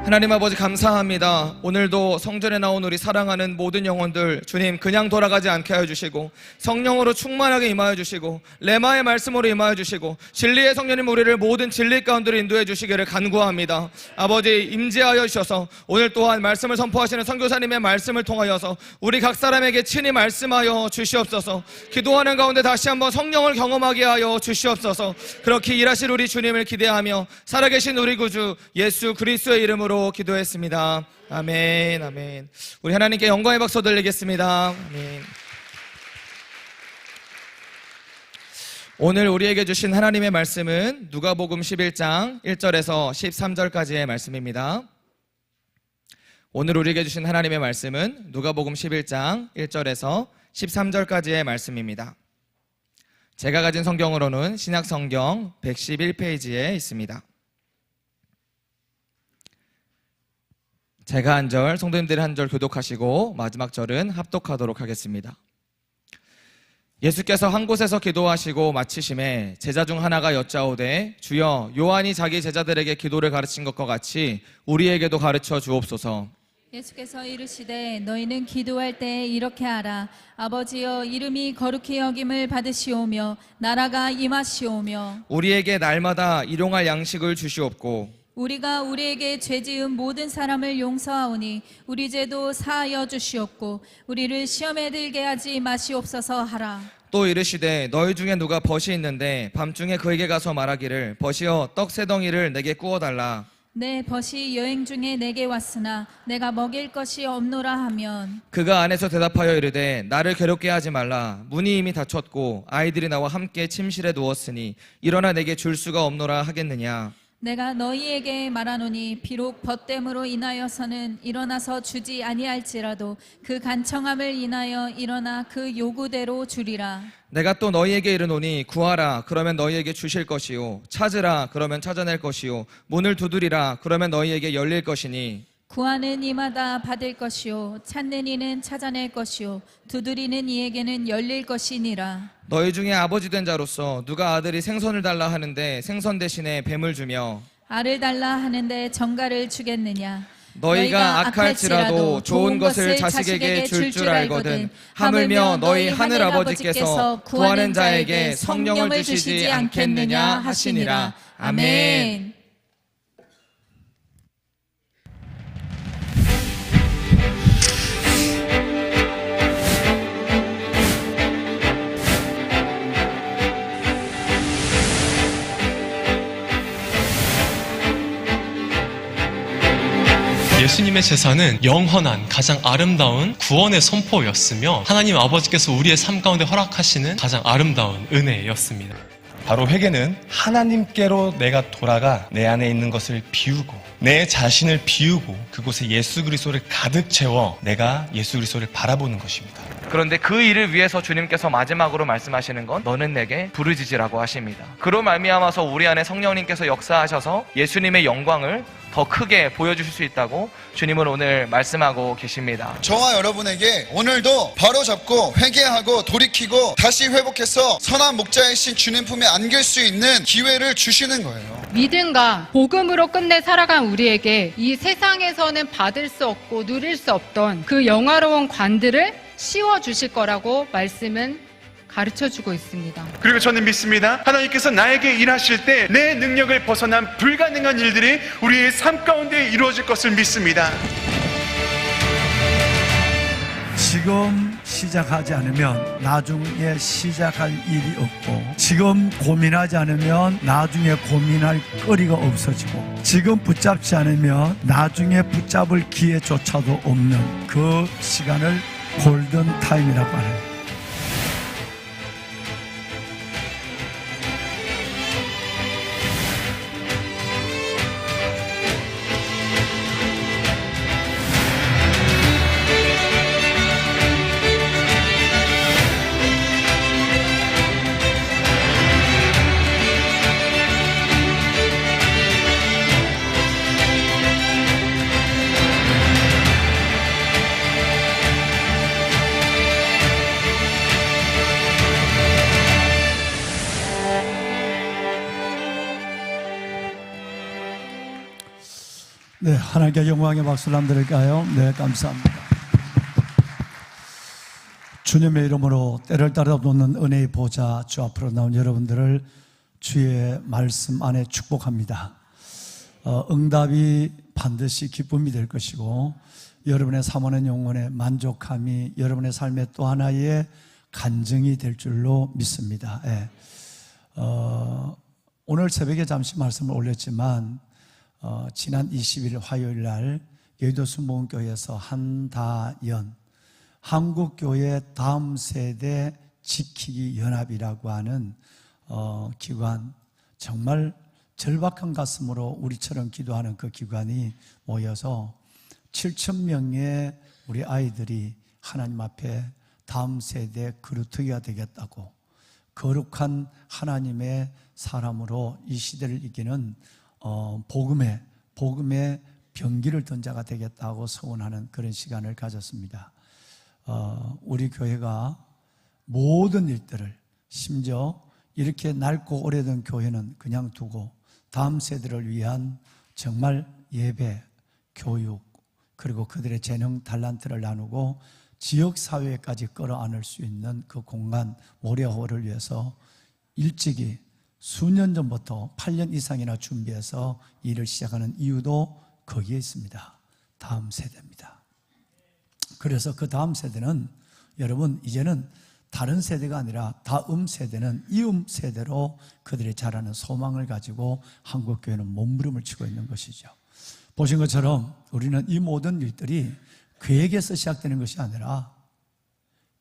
하나님 아버지 감사합니다. 오늘도 성전에 나온 우리 사랑하는 모든 영혼들 주님 그냥 돌아가지 않게 하여 주시고 성령으로 충만하게 임하여 주시고 레마의 말씀으로 임하여 주시고 진리의 성령님 우리를 모든 진리 가운데로 인도해 주시기를 간구합니다. 아버지 임재하여 주셔서 오늘 또한 말씀을 선포하시는 선교사님의 말씀을 통하여서 우리 각 사람에게 친히 말씀하여 주시옵소서. 기도하는 가운데 다시 한번 성령을 경험하게 하여 주시옵소서. 그렇게 일하실 우리 주님을 기대하며 살아계신 우리 구주 예수 그리스도의 이름으로 기도했습니다. 아멘, 아멘. 우리 하나님께 영광의 박수 드리겠습니다. 아멘. 오늘 우리에게 주신 하나님의 말씀은 누가복음 11장 1절에서 13절까지의 말씀입니다. 오늘 우리에게 주신 하나님의 말씀은 누가복음 11장 1절에서 13절까지의 말씀입니다. 제가 가진 성경으로는 신약성경 111페이지에 있습니다. 제가 한 절, 성도님들이 한 절 교독하시고 마지막 절은 합독하도록 하겠습니다. 예수께서 한 곳에서 기도하시고 마치심에 제자 중 하나가 여짜오되 주여 요한이 자기 제자들에게 기도를 가르친 것과 같이 우리에게도 가르쳐 주옵소서. 예수께서 이르시되 너희는 기도할 때에 이렇게 하라. 아버지여 이름이 거룩히 여김을 받으시오며 나라가 임하시오며 우리에게 날마다 일용할 양식을 주시옵고 우리가 우리에게 죄지은 모든 사람을 용서하오니 우리 죄도 사하여 주시옵고 우리를 시험에 들게 하지 마시옵소서 하라. 또 이르시되 너희 중에 누가 벗이 있는데 밤중에 그에게 가서 말하기를 벗이여 떡 세 덩이를 내게 구워달라. 내 벗이 여행 중에 내게 왔으나 내가 먹일 것이 없노라 하면 그가 안에서 대답하여 이르되 나를 괴롭게 하지 말라. 문이 이미 닫혔고 아이들이 나와 함께 침실에 누웠으니 일어나 내게 줄 수가 없노라 하겠느냐. 내가 너희에게 말하노니 비록 벗됨으로 인하여서는 일어나서 주지 아니할지라도 그 간청함을 인하여 일어나 그 요구대로 주리라. 내가 또 너희에게 이르노니 구하라 그러면 너희에게 주실 것이요 찾으라 그러면 찾아낼 것이요 문을 두드리라 그러면 너희에게 열릴 것이니 구하는 이마다 받을 것이요 찾는 이는 찾아낼 것이요 두드리는 이에게는 열릴 것이니라. 너희 중에 아버지 된 자로서 누가 아들이 생선을 달라 하는데 생선 대신에 뱀을 주며 알을 달라 하는데 정갈을 주겠느냐. 너희가 악할지라도 좋은 것을 자식에게 줄 줄 알거든 하물며 너희 하늘 아버지께서 구하는 자에게 성령을 주시지 않겠느냐 하시니라. 아멘. 예수님의 제사는 영원한 가장 아름다운 구원의 선포였으며 하나님 아버지께서 우리의 삶 가운데 허락하시는 가장 아름다운 은혜였습니다. 바로 회개는 하나님께로 내가 돌아가 내 안에 있는 것을 비우고 내 자신을 비우고 그곳에 예수 그리스도를 가득 채워 내가 예수 그리스도를 바라보는 것입니다. 그런데 그 일을 위해서 주님께서 마지막으로 말씀하시는 건 너는 내게 부르짖으라고 하십니다. 그로 말미암아서 우리 안에 성령님께서 역사하셔서 예수님의 영광을 더 크게 보여주실 수 있다고 주님은 오늘 말씀하고 계십니다. 저와 여러분에게 오늘도 바로잡고 회개하고 돌이키고 다시 회복해서 선한 목자이신 주님 품에 안길 수 있는 기회를 주시는 거예요. 믿음과 복음으로 끝내 살아간 우리에게 이 세상에서는 받을 수 없고 누릴 수 없던 그 영화로운 관들을 씌워주실 거라고 말씀은 가르쳐주고 있습니다. 그리고 저는 믿습니다. 하나님께서 나에게 일하실 때 내 능력을 벗어난 불가능한 일들이 우리의 삶 가운데 이루어질 것을 믿습니다. 지금 시작하지 않으면 나중에 시작할 일이 없고 지금 고민하지 않으면 나중에 고민할 거리가 없어지고 지금 붙잡지 않으면 나중에 붙잡을 기회조차도 없는 그 시간을 골든 타임이라고 하는 네, 하나님께 영광의 박수를 한번 드릴까요? 네, 감사합니다. 주님의 이름으로 때를 따라 놓는 은혜의 보좌 주 앞으로 나온 여러분들을 주의 말씀 안에 축복합니다. 응답이 반드시 기쁨이 될 것이고 여러분의 사모하는 영혼의 만족함이 여러분의 삶의 또 하나의 간증이 될 줄로 믿습니다. 예. 오늘 새벽에 잠시 말씀을 올렸지만 지난 20일 화요일 날 여의도 순복음교회에서 한다연 한국교회 다음 세대 지키기 연합이라고 하는 기관, 정말 절박한 가슴으로 우리처럼 기도하는 그 기관이 모여서 7,000명의 우리 아이들이 하나님 앞에 다음 세대 그루터기가 되겠다고, 거룩한 하나님의 사람으로 이 시대를 이기는 복음의 병기를 든 자가 되겠다고 소원하는 그런 시간을 가졌습니다. 우리 교회가 모든 일들을, 심지어 이렇게 낡고 오래된 교회는 그냥 두고 다음 세대를 위한 정말 예배, 교육, 그리고 그들의 재능, 달란트를 나누고 지역사회까지 끌어안을 수 있는 그 공간, 모래호를 위해서 일찍이 수년 전부터 8년 이상이나 준비해서 일을 시작하는 이유도 거기에 있습니다. 다음 세대입니다. 그래서 그 다음 세대는 여러분 이제는 다른 세대가 아니라 다음 세대는 이음 세대로 그들이 자라는 소망을 가지고 한국교회는 몸부림을 치고 있는 것이죠. 보신 것처럼 우리는 이 모든 일들이 계획에서 시작되는 것이 아니라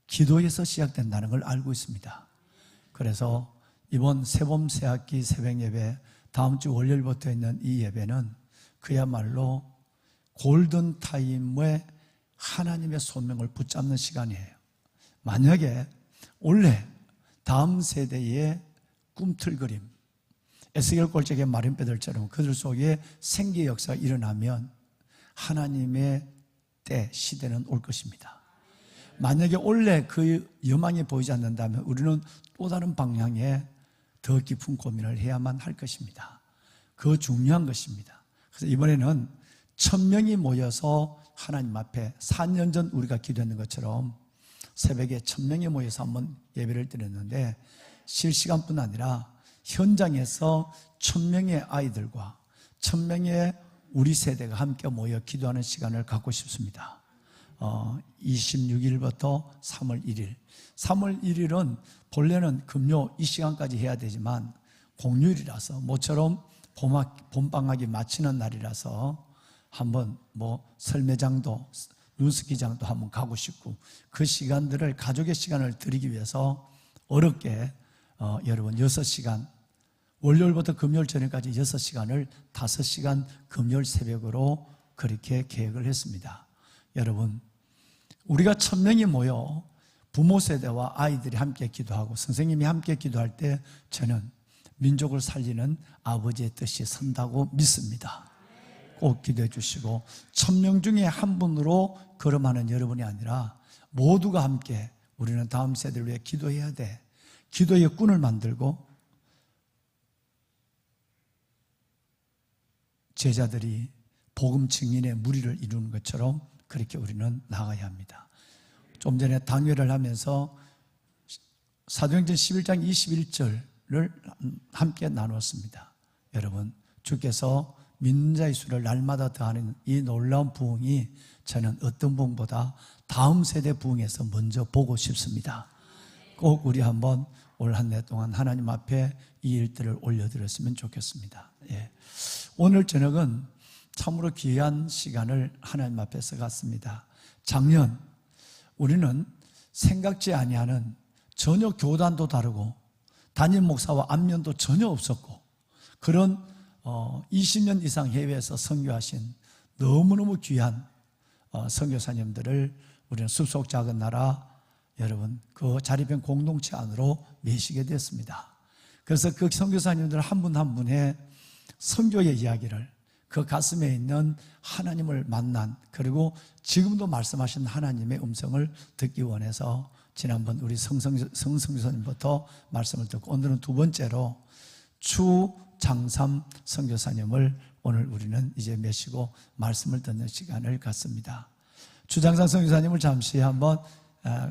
기도에서 시작된다는 걸 알고 있습니다. 그래서 이번 새봄 새학기 새벽 예배, 다음 주 월요일부터 있는 이 예배는 그야말로 골든타임에 하나님의 소명을 붙잡는 시간이에요. 만약에 원래 다음 세대의 꿈틀그림, 에스겔 꼴짝의 마린뼈들처럼 그들 속에 생기 역사가 일어나면 하나님의 때, 시대는 올 것입니다. 만약에 원래 그 여망이 보이지 않는다면 우리는 또 다른 방향에 더 깊은 고민을 해야만 할 것입니다. 그 중요한 것입니다. 그래서 이번에는 1,000명이 모여서 하나님 앞에 4년 전 우리가 기도했는 것처럼 새벽에 1,000명이 모여서 한번 예배를 드렸는데 실시간뿐 아니라 현장에서 1,000명의 아이들과 1,000명의 우리 세대가 함께 모여 기도하는 시간을 갖고 싶습니다. 26일부터 3월 1일. 3월 1일은 본래는 금요 이 시간까지 해야 되지만 공휴일이라서 모처럼 봄방학이 마치는 날이라서 한번 설매장도 눈스키장도 한번 가고 싶고 그 시간들을 가족의 시간을 드리기 위해서 어렵게 여러분 6시간 월요일부터 금요일 저녁까지 6시간을 5시간 금요일 새벽으로 그렇게 계획을 했습니다. 여러분 우리가 1,000명이 모여 부모 세대와 아이들이 함께 기도하고 선생님이 함께 기도할 때 저는 민족을 살리는 아버지의 뜻이 선다고 믿습니다. 꼭 기도해 주시고 1,000명 중에 한 분으로 걸음하는 여러분이 아니라 모두가 함께 우리는 다음 세대를 위해 기도해야 돼. 기도의 꾼을 만들고 제자들이 복음 증인의 무리를 이루는 것처럼 그렇게 우리는 나가야 합니다. 좀 전에 당회를 하면서 사도행전 11장 21절을 함께 나눴습니다. 여러분 주께서 믿는 자의 수를 날마다 더하는 이 놀라운 부흥이 저는 어떤 부흥보다 다음 세대 부흥에서 먼저 보고 싶습니다. 꼭 우리 한번 올 한 해 동안 하나님 앞에 이 일들을 올려드렸으면 좋겠습니다. 예. 오늘 저녁은 참으로 귀한 시간을 하나님 앞에서 갖습니다. 작년 우리는 생각지 아니하는 전혀 교단도 다르고 담임 목사와 안면도 전혀 없었고 그런 20년 이상 해외에서 선교하신 너무너무 귀한 선교사님들을 우리는 숲속 작은 나라 여러분 그 자립형 공동체 안으로 모시게 됐습니다. 그래서 그 선교사님들 한 분 한 분의 선교의 이야기를 그 가슴에 있는 하나님을 만난 그리고 지금도 말씀하신 하나님의 음성을 듣기 원해서 지난번 우리 성선교사님부터 말씀을 듣고 오늘은 두 번째로 추장삼 선교사님을 오늘 우리는 이제 메시고 말씀을 듣는 시간을 갖습니다. 주장상 선교사님을 잠시 한번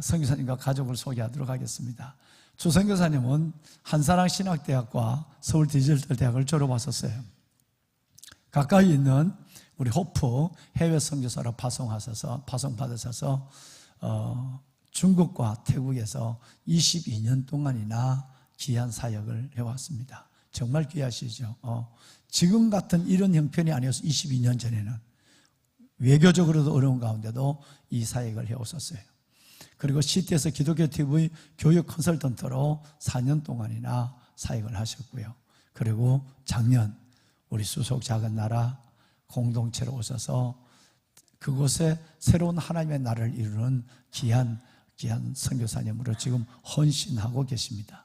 선교사님과 가족을 소개하도록 하겠습니다. 주 선교사님은 한사랑 신학대학과 서울 디지털 대학을 졸업하셨어요. 가까이 있는 우리 호프 해외 선교사로 파송받으셔서 중국과 태국에서 22년 동안이나 귀한 사역을 해왔습니다. 정말 귀하시죠. 지금 같은 이런 형편이 아니어서 22년 전에는 외교적으로도 어려운 가운데도 이 사역을 해오셨어요. 그리고 CT에서 기독교 TV 교육 컨설턴트로 4년 동안이나 사역을 하셨고요. 그리고 작년 우리 수속 작은 나라 공동체로 오셔서 그곳에 새로운 하나님의 나라를 이루는 귀한 선교사님으로 지금 헌신하고 계십니다.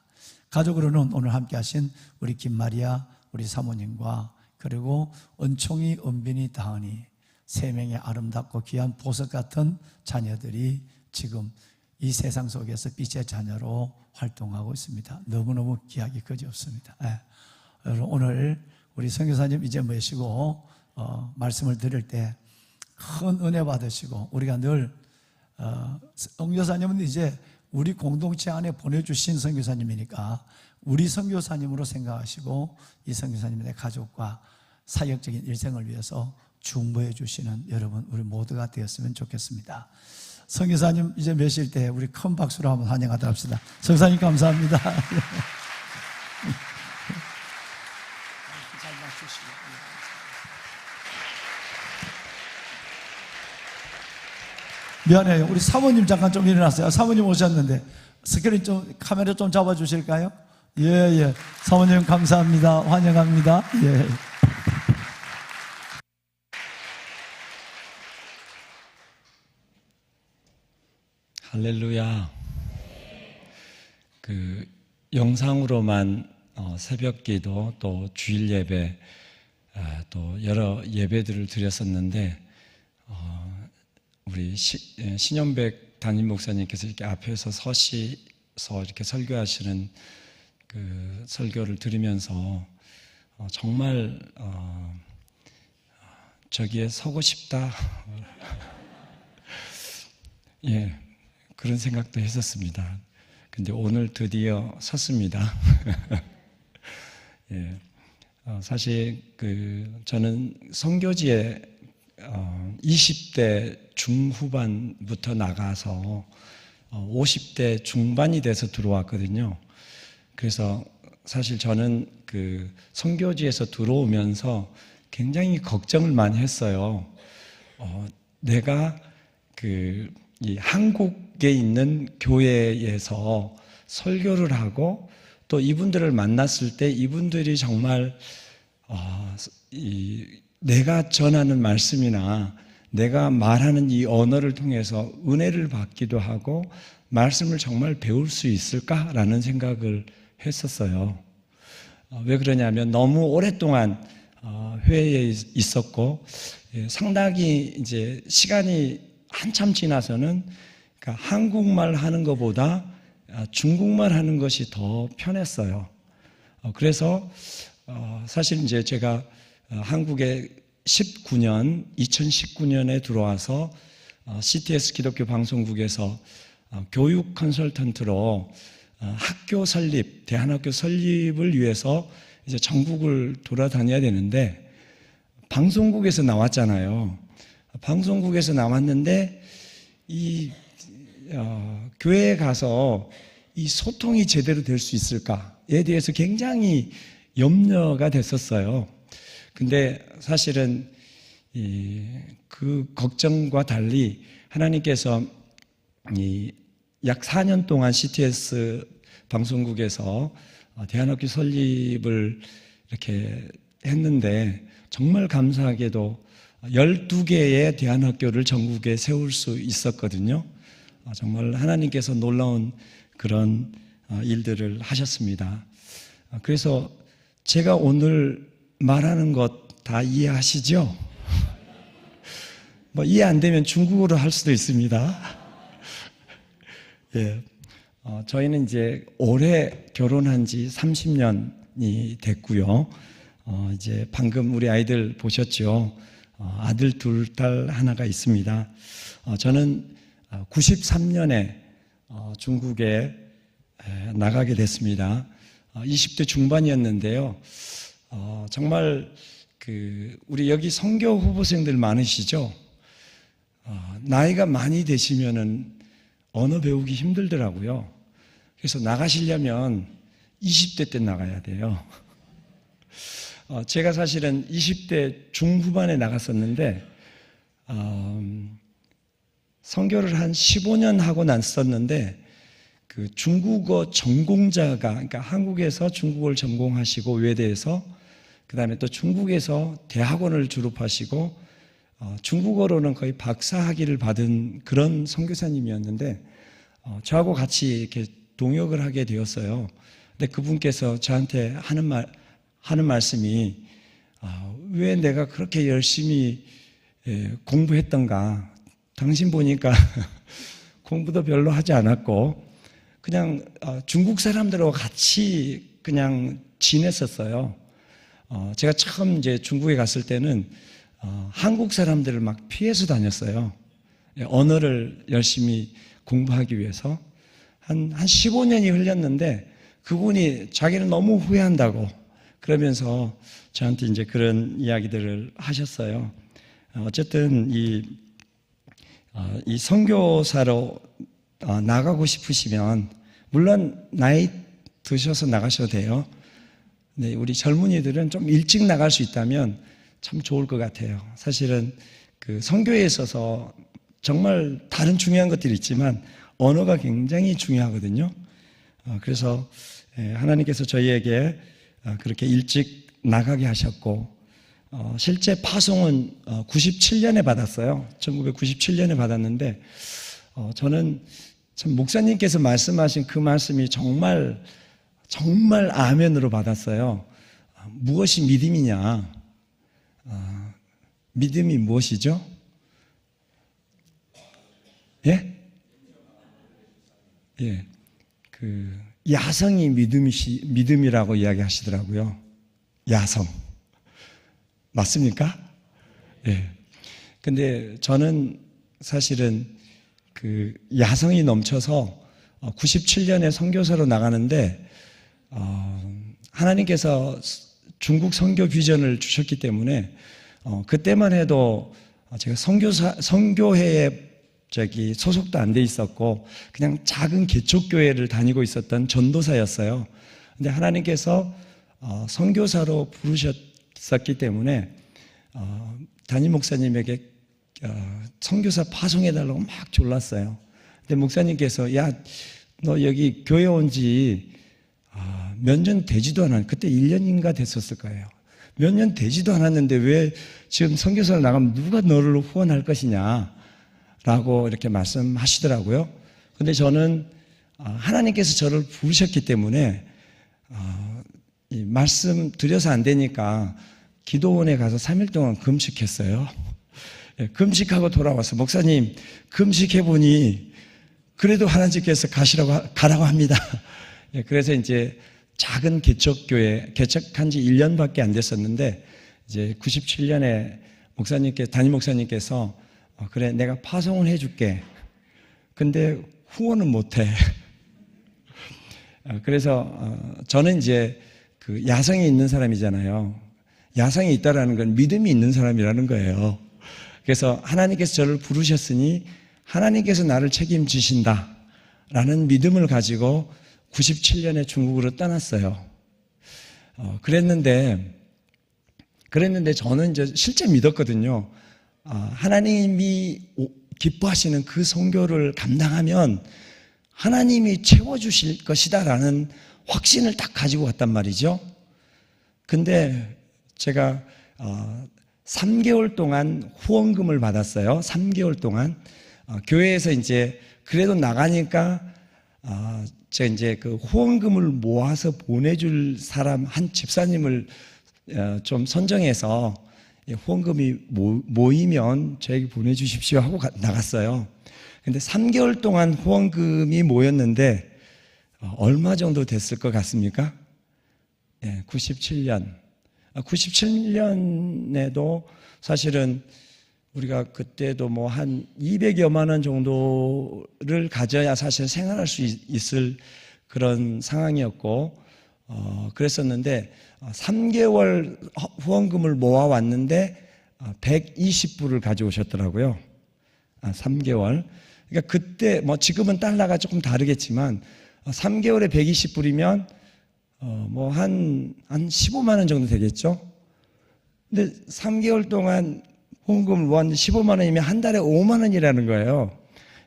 가족으로는 오늘 함께 하신 우리 김마리아 우리 사모님과 그리고 은총이, 은빈이, 다은이 3명의 아름답고 귀한 보석 같은 자녀들이 지금 이 세상 속에서 빛의 자녀로 활동하고 있습니다. 너무너무 귀하기 그지없습니다. 여러분 오늘 우리 선교사님 이제 모시고 말씀을 드릴 때 큰 은혜 받으시고 우리가 늘 선교사님은 이제 우리 공동체 안에 보내주신 선교사님이니까 우리 선교사님으로 생각하시고 이 선교사님의 가족과 사역적인 일생을 위해서 중보해 주시는 여러분 우리 모두가 되었으면 좋겠습니다. 선교사님 이제 메실 때 우리 큰 박수로 한번 환영하도록 합시다. 선교사님 감사합니다. 미안해요. 우리 사모님 잠깐 좀 일어났어요. 사모님 오셨는데 스크린 좀 카메라 좀 잡아 주실까요? 예. 사모님 감사합니다. 환영합니다. 예. 할렐루야. 그 영상으로만 새벽기도 또 주일 예배 또 여러 예배들을 드렸었는데 우리 신현백 담임 목사님께서 이렇게 앞에서 서시서 이렇게 설교하시는 그 설교를 들으면서 정말 저기에 서고 싶다. 예, 그런 생각도 했었습니다. 근데 오늘 드디어 섰습니다. 예, 사실 저는 선교지에 20대 중후반부터 나가서 50대 중반이 돼서 들어왔거든요. 그래서 사실 저는 그 선교지에서 들어오면서 굉장히 걱정을 많이 했어요. 내가 이 한국에 있는 교회에서 설교를 하고 또 이분들을 만났을 때 이분들이 정말 내가 전하는 말씀이나 내가 말하는 이 언어를 통해서 은혜를 받기도 하고 말씀을 정말 배울 수 있을까라는 생각을 했었어요. 왜 그러냐면 너무 오랫동안 회의에 있었고 상당히 이제 시간이 한참 지나서는 그러니까 한국말 하는 것보다 중국말 하는 것이 더 편했어요. 그래서 사실 이제 제가 한국에 2019년에 들어와서 CTS 기독교 방송국에서 교육 컨설턴트로 학교 설립, 대한학교 설립을 위해서 이제 전국을 돌아다녀야 되는데 방송국에서 나왔잖아요. 방송국에서 나왔는데 교회에 가서 이 소통이 제대로 될 수 있을까에 대해서 굉장히 염려가 됐었어요. 근데 사실은 그 걱정과 달리 하나님께서 약 4년 동안 CTS 방송국에서 대한학교 설립을 이렇게 했는데 정말 감사하게도 12개의 대한학교를 전국에 세울 수 있었거든요. 정말 하나님께서 놀라운 그런 일들을 하셨습니다. 그래서 제가 오늘 말하는 것 다 이해하시죠? 뭐 이해 안 되면 중국어로 할 수도 있습니다. 예, 저희는 이제 올해 결혼한 지 30년이 됐고요. 이제 방금 우리 아이들 보셨죠? 아들 둘, 딸 하나가 있습니다. 저는 93년에 중국에 나가게 됐습니다. 20대 중반이었는데요. 정말 우리 여기 선교 후보생들 많으시죠? 나이가 많이 되시면은 언어 배우기 힘들더라고요. 그래서 나가시려면 20대 때 나가야 돼요. 제가 사실은 20대 중후반에 나갔었는데 선교를 한 15년 하고 났었는데 그 중국어 전공자가, 그러니까 한국에서 중국어를 전공하시고 외대에서, 그 다음에 또 중국에서 대학원을 졸업하시고 중국어로는 거의 박사학위를 받은 그런 선교사님이었는데 저하고 같이 이렇게 동역을 하게 되었어요. 근데 그분께서 저한테 하는 말씀이 왜 내가 그렇게 열심히 공부했던가? 당신 보니까 공부도 별로 하지 않았고 그냥 중국 사람들하고 같이 그냥 지냈었어요. 제가 처음 이제 중국에 갔을 때는 한국 사람들을 막 피해서 다녔어요. 언어를 열심히 공부하기 위해서. 한 15년이 흘렸는데 그분이 자기는 너무 후회한다고 그러면서 저한테 이제 그런 이야기들을 하셨어요. 어쨌든 이 선교사로 나가고 싶으시면 물론 나이 드셔서 나가셔도 돼요. 네, 우리 젊은이들은 좀 일찍 나갈 수 있다면 참 좋을 것 같아요. 사실은 그 선교에 있어서 정말 다른 중요한 것들이 있지만 언어가 굉장히 중요하거든요. 그래서 하나님께서 저희에게 그렇게 일찍 나가게 하셨고 실제 파송은 97년에 받았어요. 1997년에 받았는데 저는 참 목사님께서 말씀하신 그 말씀이 정말 아멘으로 받았어요. 무엇이 믿음이냐? 믿음이 무엇이죠? 예? 예. 그 야성이 믿음이라고 이야기하시더라고요. 야성. 맞습니까? 예. 근데 저는 사실은 그 야성이 넘쳐서 97년에 선교사로 나가는데 하나님께서 중국 선교 비전을 주셨기 때문에 그때만 해도 제가 선교회에 소속도 안 돼 있었고 그냥 작은 개척교회를 다니고 있었던 전도사였어요. 근데 하나님께서 선교사로 부르셨기 때문에 담임 목사님에게 선교사 파송해달라고 막 졸랐어요. 근데 목사님께서 야, 너 여기 교회 온 지 몇 년 되지도 않았는데 그때 1년인가 됐었을 거예요. 몇 년 되지도 않았는데 왜 지금 선교사를 나가면 누가 너를 후원할 것이냐 라고 이렇게 말씀하시더라고요. 근데 저는 하나님께서 저를 부르셨기 때문에 이 말씀 드려서 안 되니까 기도원에 가서 3일 동안 금식했어요. 금식하고 돌아와서 목사님 금식해보니 그래도 하나님께서 가라고 합니다. 그래서 이제 작은 개척교회 개척한 지 1년밖에 안 됐었는데 이제 97년에 담임 목사님께서 그래 내가 파송을 해줄게. 근데 후원은 못해. 그래서 저는 이제 그 야성이 있는 사람이잖아요. 야성이 있다라는 건 믿음이 있는 사람이라는 거예요. 그래서 하나님께서 저를 부르셨으니 하나님께서 나를 책임지신다라는 믿음을 가지고 97년에 중국으로 떠났어요. 그랬는데 저는 이제 실제 믿었거든요. 하나님이 기뻐하시는 그 선교를 감당하면 하나님이 채워주실 것이다라는 확신을 딱 가지고 갔단 말이죠. 근데 제가 3개월 동안 후원금을 받았어요. 3개월 동안 교회에서 이제 그래도 나가니까 제가 이제 그 후원금을 모아서 보내줄 사람 한 집사님을 좀 선정해서 후원금이 모이면 저에게 보내주십시오 하고 나갔어요. 근데 3개월 동안 후원금이 모였는데 얼마 정도 됐을 것 같습니까? 97년 97년에도 사실은 우리가 그때도 뭐 한 200여만 원 정도를 가져야 사실 생활할 수 있을 그런 상황이었고, 그랬었는데 3개월 후원금을 모아왔는데 120불을 가져오셨더라고요. 3개월. 그러니까 그때 뭐 지금은 달러가 조금 다르겠지만 3개월에 120불이면 뭐 한 15만 원 정도 되겠죠. 근데 3개월 동안 후원금을 모았는데 15만 원이면 한 달에 5만 원이라는 거예요.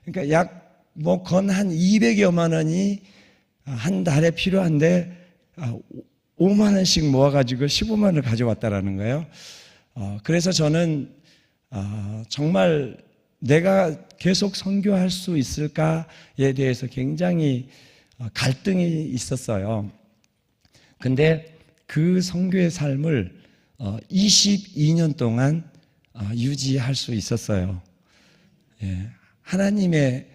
그러니까 약 뭐 건 한 200여만 원이 한 달에 필요한데 5만 원씩 모아가지고 15만 원을 가져왔다라는 거예요. 그래서 저는 정말 내가 계속 선교할 수 있을까에 대해서 굉장히 갈등이 있었어요. 근데 그 선교의 삶을 22년 동안 유지할 수 있었어요. 예, 하나님의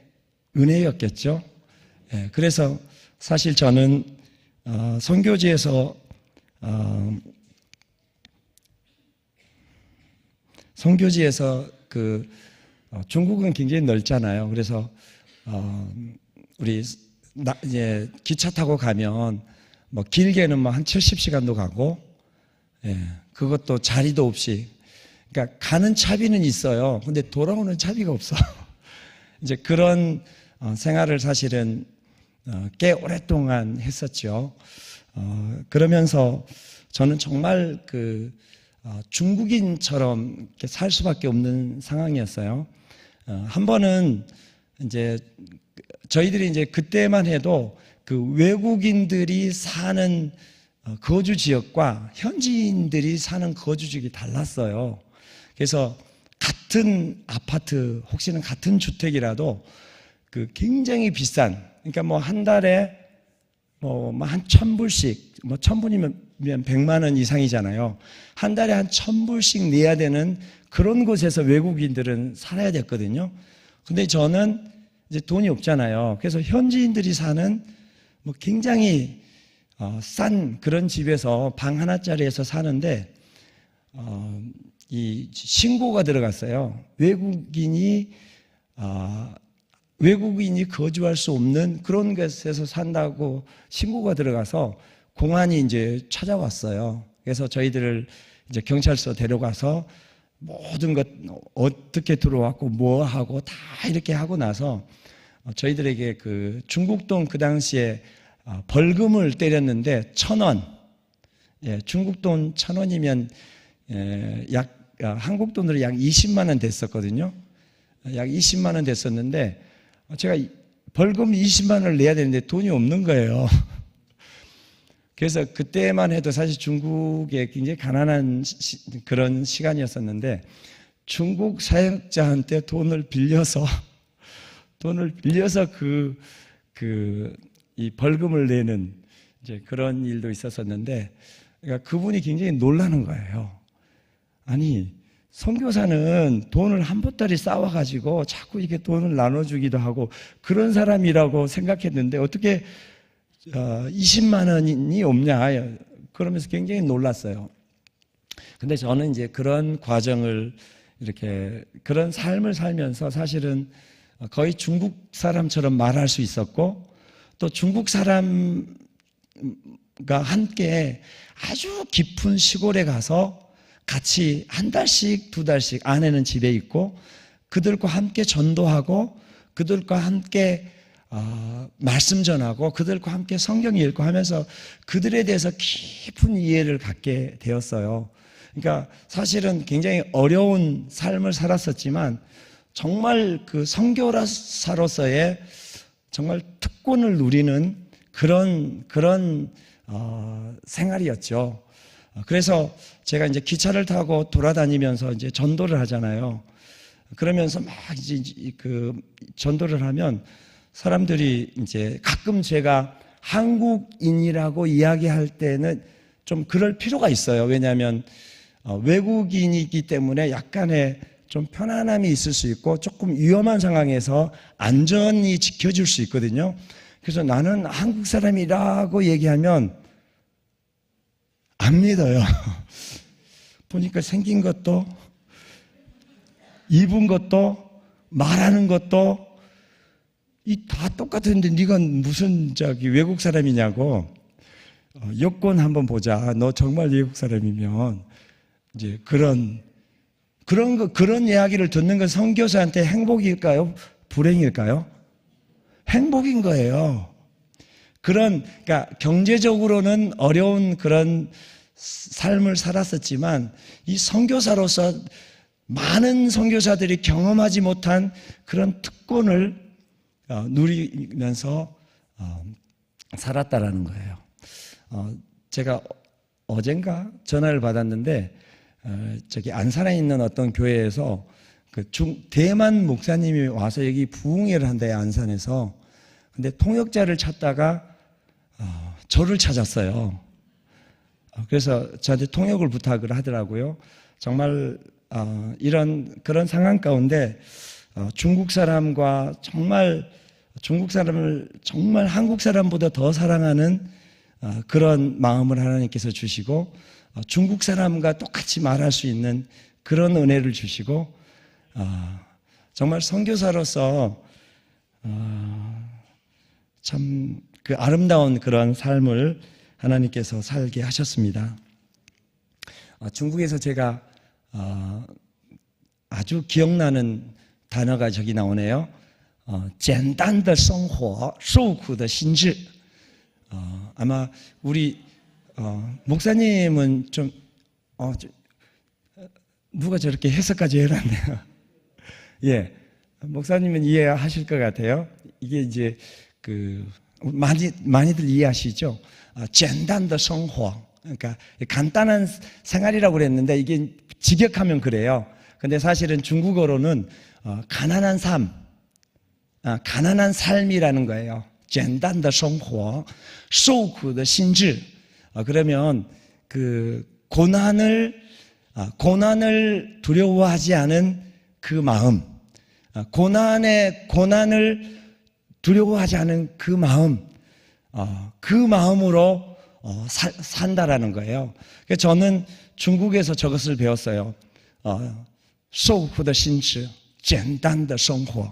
은혜였겠죠. 예, 그래서 사실 저는 선교지에서 중국은 굉장히 넓잖아요. 그래서 우리 이제 기차 타고 가면 뭐 길게는 뭐 한 70시간도 가고, 예, 그것도 자리도 없이. 그러니까 가는 차비는 있어요. 근데 돌아오는 차비가 없어. 이제 그런 생활을 사실은 꽤 오랫동안 했었죠. 그러면서 저는 정말 중국인처럼 이렇게 살 수밖에 없는 상황이었어요. 한 번은 이제 저희들이 이제 그때만 해도 그 외국인들이 사는 거주 지역과 현지인들이 사는 거주 지역이 달랐어요. 그래서 같은 아파트, 혹시는 같은 주택이라도 그 굉장히 비싼, 그러니까 뭐 한 달에 뭐 한 1,000불씩, 뭐 1,000불이면 100만 원 이상이잖아요. 한 달에 한 1,000불씩 내야 되는 그런 곳에서 외국인들은 살아야 됐거든요. 근데 저는 이제 돈이 없잖아요. 그래서 현지인들이 사는 뭐 굉장히 싼 그런 집에서 방 하나짜리에서 사는데 이 신고가 들어갔어요. 외국인이 거주할 수 없는 그런 곳에서 산다고 신고가 들어가서 공안이 이제 찾아왔어요. 그래서 저희들을 이제 경찰서 데려가서 모든 것 어떻게 들어왔고 뭐 하고 다 이렇게 하고 나서 저희들에게 그 중국돈 그 당시에 벌금을 때렸는데 1,000원. 예, 중국돈 1,000원이면 한국 돈으로 약 20만 원 됐었거든요. 약 20만 원 됐었는데 제가 벌금 20만 원을 내야 되는데 돈이 없는 거예요. 그래서 그때만 해도 사실 중국에 굉장히 가난한 그런 시간이었었는데 중국 사역자한테 돈을 빌려서 이 벌금을 내는 이제 그런 일도 있었었는데, 그러니까 그분이 굉장히 놀라는 거예요. 아니, 선교사는 돈을 한 보따리 쌓아가지고 자꾸 이렇게 돈을 나눠주기도 하고 그런 사람이라고 생각했는데 어떻게 20만 원이 없냐, 그러면서 굉장히 놀랐어요. 근데 저는 이제 그런 과정을 이렇게 그런 삶을 살면서 사실은 거의 중국 사람처럼 말할 수 있었고, 또 중국 사람과 함께 아주 깊은 시골에 가서 같이 한 달씩 두 달씩 아내는 집에 있고 그들과 함께 전도하고 그들과 함께 말씀 전하고 그들과 함께 성경 읽고 하면서 그들에 대해서 깊은 이해를 갖게 되었어요. 그러니까 사실은 굉장히 어려운 삶을 살았었지만 정말 그 선교사로서의 정말 특권을 누리는 그런 생활이었죠. 그래서 제가 이제 기차를 타고 돌아다니면서 이제 전도를 하잖아요. 그러면서 막 이제 그 전도를 하면 사람들이 이제 가끔 제가 한국인이라고 이야기할 때는 좀 그럴 필요가 있어요. 왜냐하면 외국인이기 때문에 약간의 좀 편안함이 있을 수 있고 조금 위험한 상황에서 안전이 지켜줄 수 있거든요. 그래서 나는 한국 사람이라고 얘기하면 안 믿어요. 보니까 생긴 것도, 입은 것도, 말하는 것도 이 다 똑같은데 네가 무슨 외국 사람이냐고. 여권 한번 보자. 너 정말 외국 사람이면 이제 그런 이야기를 듣는 건 선교사한테 행복일까요? 불행일까요? 행복인 거예요. 그러니까 경제적으로는 어려운 그런 삶을 살았었지만 이 선교사로서 많은 선교사들이 경험하지 못한 그런 특권을 누리면서 살았다라는 거예요. 제가 어젠가 전화를 받았는데 저기 안산에 있는 어떤 교회에서 대만 목사님이 와서 여기 부흥회를 한대요, 안산에서. 근데 통역자를 찾다가 저를 찾았어요. 그래서 저한테 통역을 부탁을 하더라고요. 정말 그런 상황 가운데 중국 사람과 중국 사람을 정말 한국 사람보다 더 사랑하는 그런 마음을 하나님께서 주시고 중국 사람과 똑같이 말할 수 있는 그런 은혜를 주시고 정말 선교사로서 참 그 아름다운 그런 삶을 하나님께서 살게 하셨습니다. 중국에서 제가 아주 기억나는 단어가 저기 나오네요. 简单的生活受苦的心志. 아마 우리 목사님은 좀 누가 저렇게 해석까지 해놨네요. 예, 목사님은 이해하실 것 같아요. 이게 이제 많이들 이해하시죠? 简单的生活, 그러니까 간단한 생활이라고 그랬는데 이게 직역하면 그래요. 근데 사실은 중국어로는 가난한 삶, 가난한 삶이라는 거예요. 简单的生活受苦的心志. 그러면 그 고난을 두려워하지 않은 그 마음, 고난을 두려워하지 않은 그 마음, 그 마음으로 산다라는 거예요. 그래서 저는 중국에서 저것을 배웠어요. 受苦的心志简单的生活.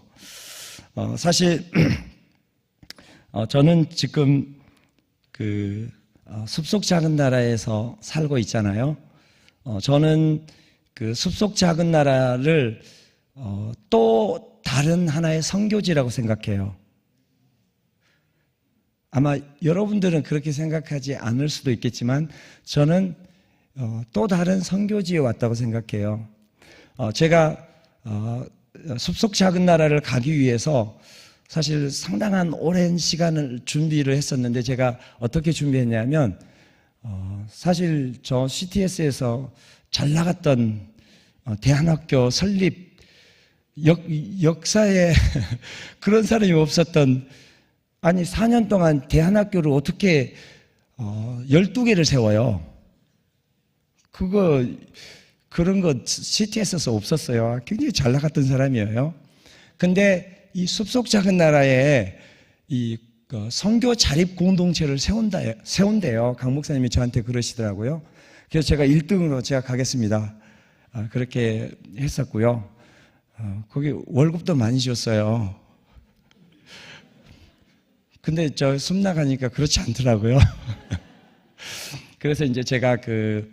사실 저는 지금 숲속 작은 나라에서 살고 있잖아요. 저는 그 숲속 작은 나라를 또 다른 하나의 선교지라고 생각해요. 아마 여러분들은 그렇게 생각하지 않을 수도 있겠지만 저는 또 다른 선교지에 왔다고 생각해요. 제가 숲속 작은 나라를 가기 위해서 사실 상당한 오랜 시간을 준비를 했었는데 제가 어떻게 준비했냐면 사실 저 CTS에서 잘 나갔던 대한학교 설립 역사에 그런 사람이 없었던, 아니 4년 동안 대한학교를 어떻게 12개를 세워요. 그런 거 CTS에서 없었어요. 굉장히 잘 나갔던 사람이에요. 근데 이 숲속 작은 나라에 이 선교 자립 공동체를 세운대요. 강 목사님이 저한테 그러시더라고요. 그래서 제가 1등으로 제가 가겠습니다. 그렇게 했었고요. 거기 월급도 많이 줬어요. 근데 저 숲 나가니까 그렇지 않더라고요. 그래서 이제 제가 그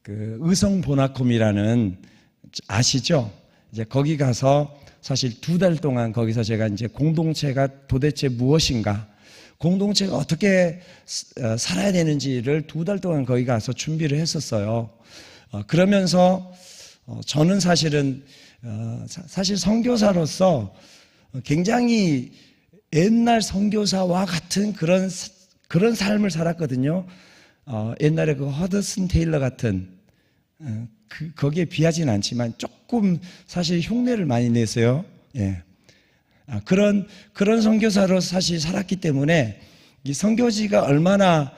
의성보나콤이라는, 아시죠? 이제 거기 가서 사실 2달 동안 거기서 제가 이제 공동체가 도대체 무엇인가, 공동체가 어떻게 살아야 되는지를 2달 동안 거기 가서 준비를 했었어요. 그러면서 저는 사실 선교사로서 굉장히 옛날 선교사와 같은 그런 삶을 살았거든요. 옛날에 그 허드슨 테일러 같은, 거기에 비하진 않지만 조금 사실 흉내를 많이 내세요. 예. 그런 선교사로 사실 살았기 때문에 이 선교지가 얼마나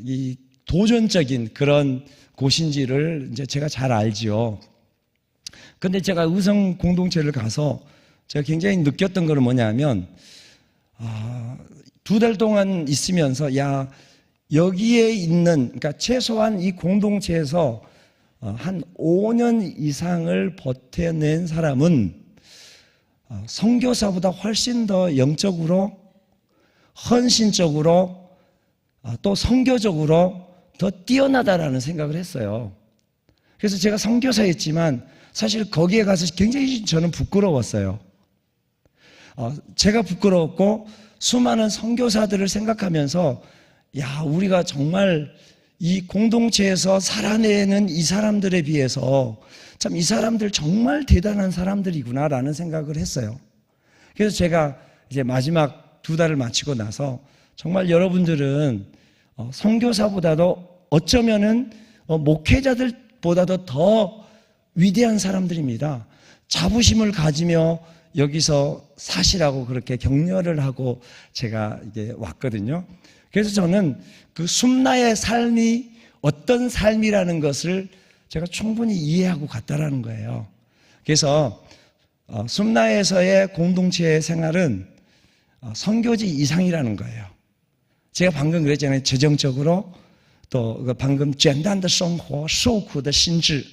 이 도전적인 그런 곳인지를 이제 제가 잘 알지요. 근데 제가 의성 공동체를 가서 제가 굉장히 느꼈던 거는 뭐냐면 2달 동안 있으면서 여기에 있는, 그러니까 최소한 이 공동체에서 한 5년 이상을 버텨낸 사람은 선교사보다 훨씬 더 영적으로, 헌신적으로, 또 선교적으로 더 뛰어나다라는 생각을 했어요. 그래서 제가 선교사였지만 사실 거기에 가서 굉장히 저는 부끄러웠어요. 제가 부끄러웠고 수많은 선교사들을 생각하면서 야, 우리가 정말 이 공동체에서 살아내는 이 사람들에 비해서 참 이 사람들 정말 대단한 사람들이구나라는 생각을 했어요. 그래서 제가 이제 마지막 2달을 마치고 나서 정말 여러분들은 선교사보다도 어쩌면은 목회자들보다도 더 위대한 사람들입니다. 자부심을 가지며 여기서 사시라고 그렇게 격려를 하고 제가 이게 왔거든요. 그래서 저는 그 숨나의 삶이 어떤 삶이라는 것을 제가 충분히 이해하고 갔다라는 거예요. 그래서 숨나에서의 공동체 생활은 선교지 이상이라는 거예요. 제가 방금 그랬잖아요. 재정적으로 또 방금 简单的生活受苦的心智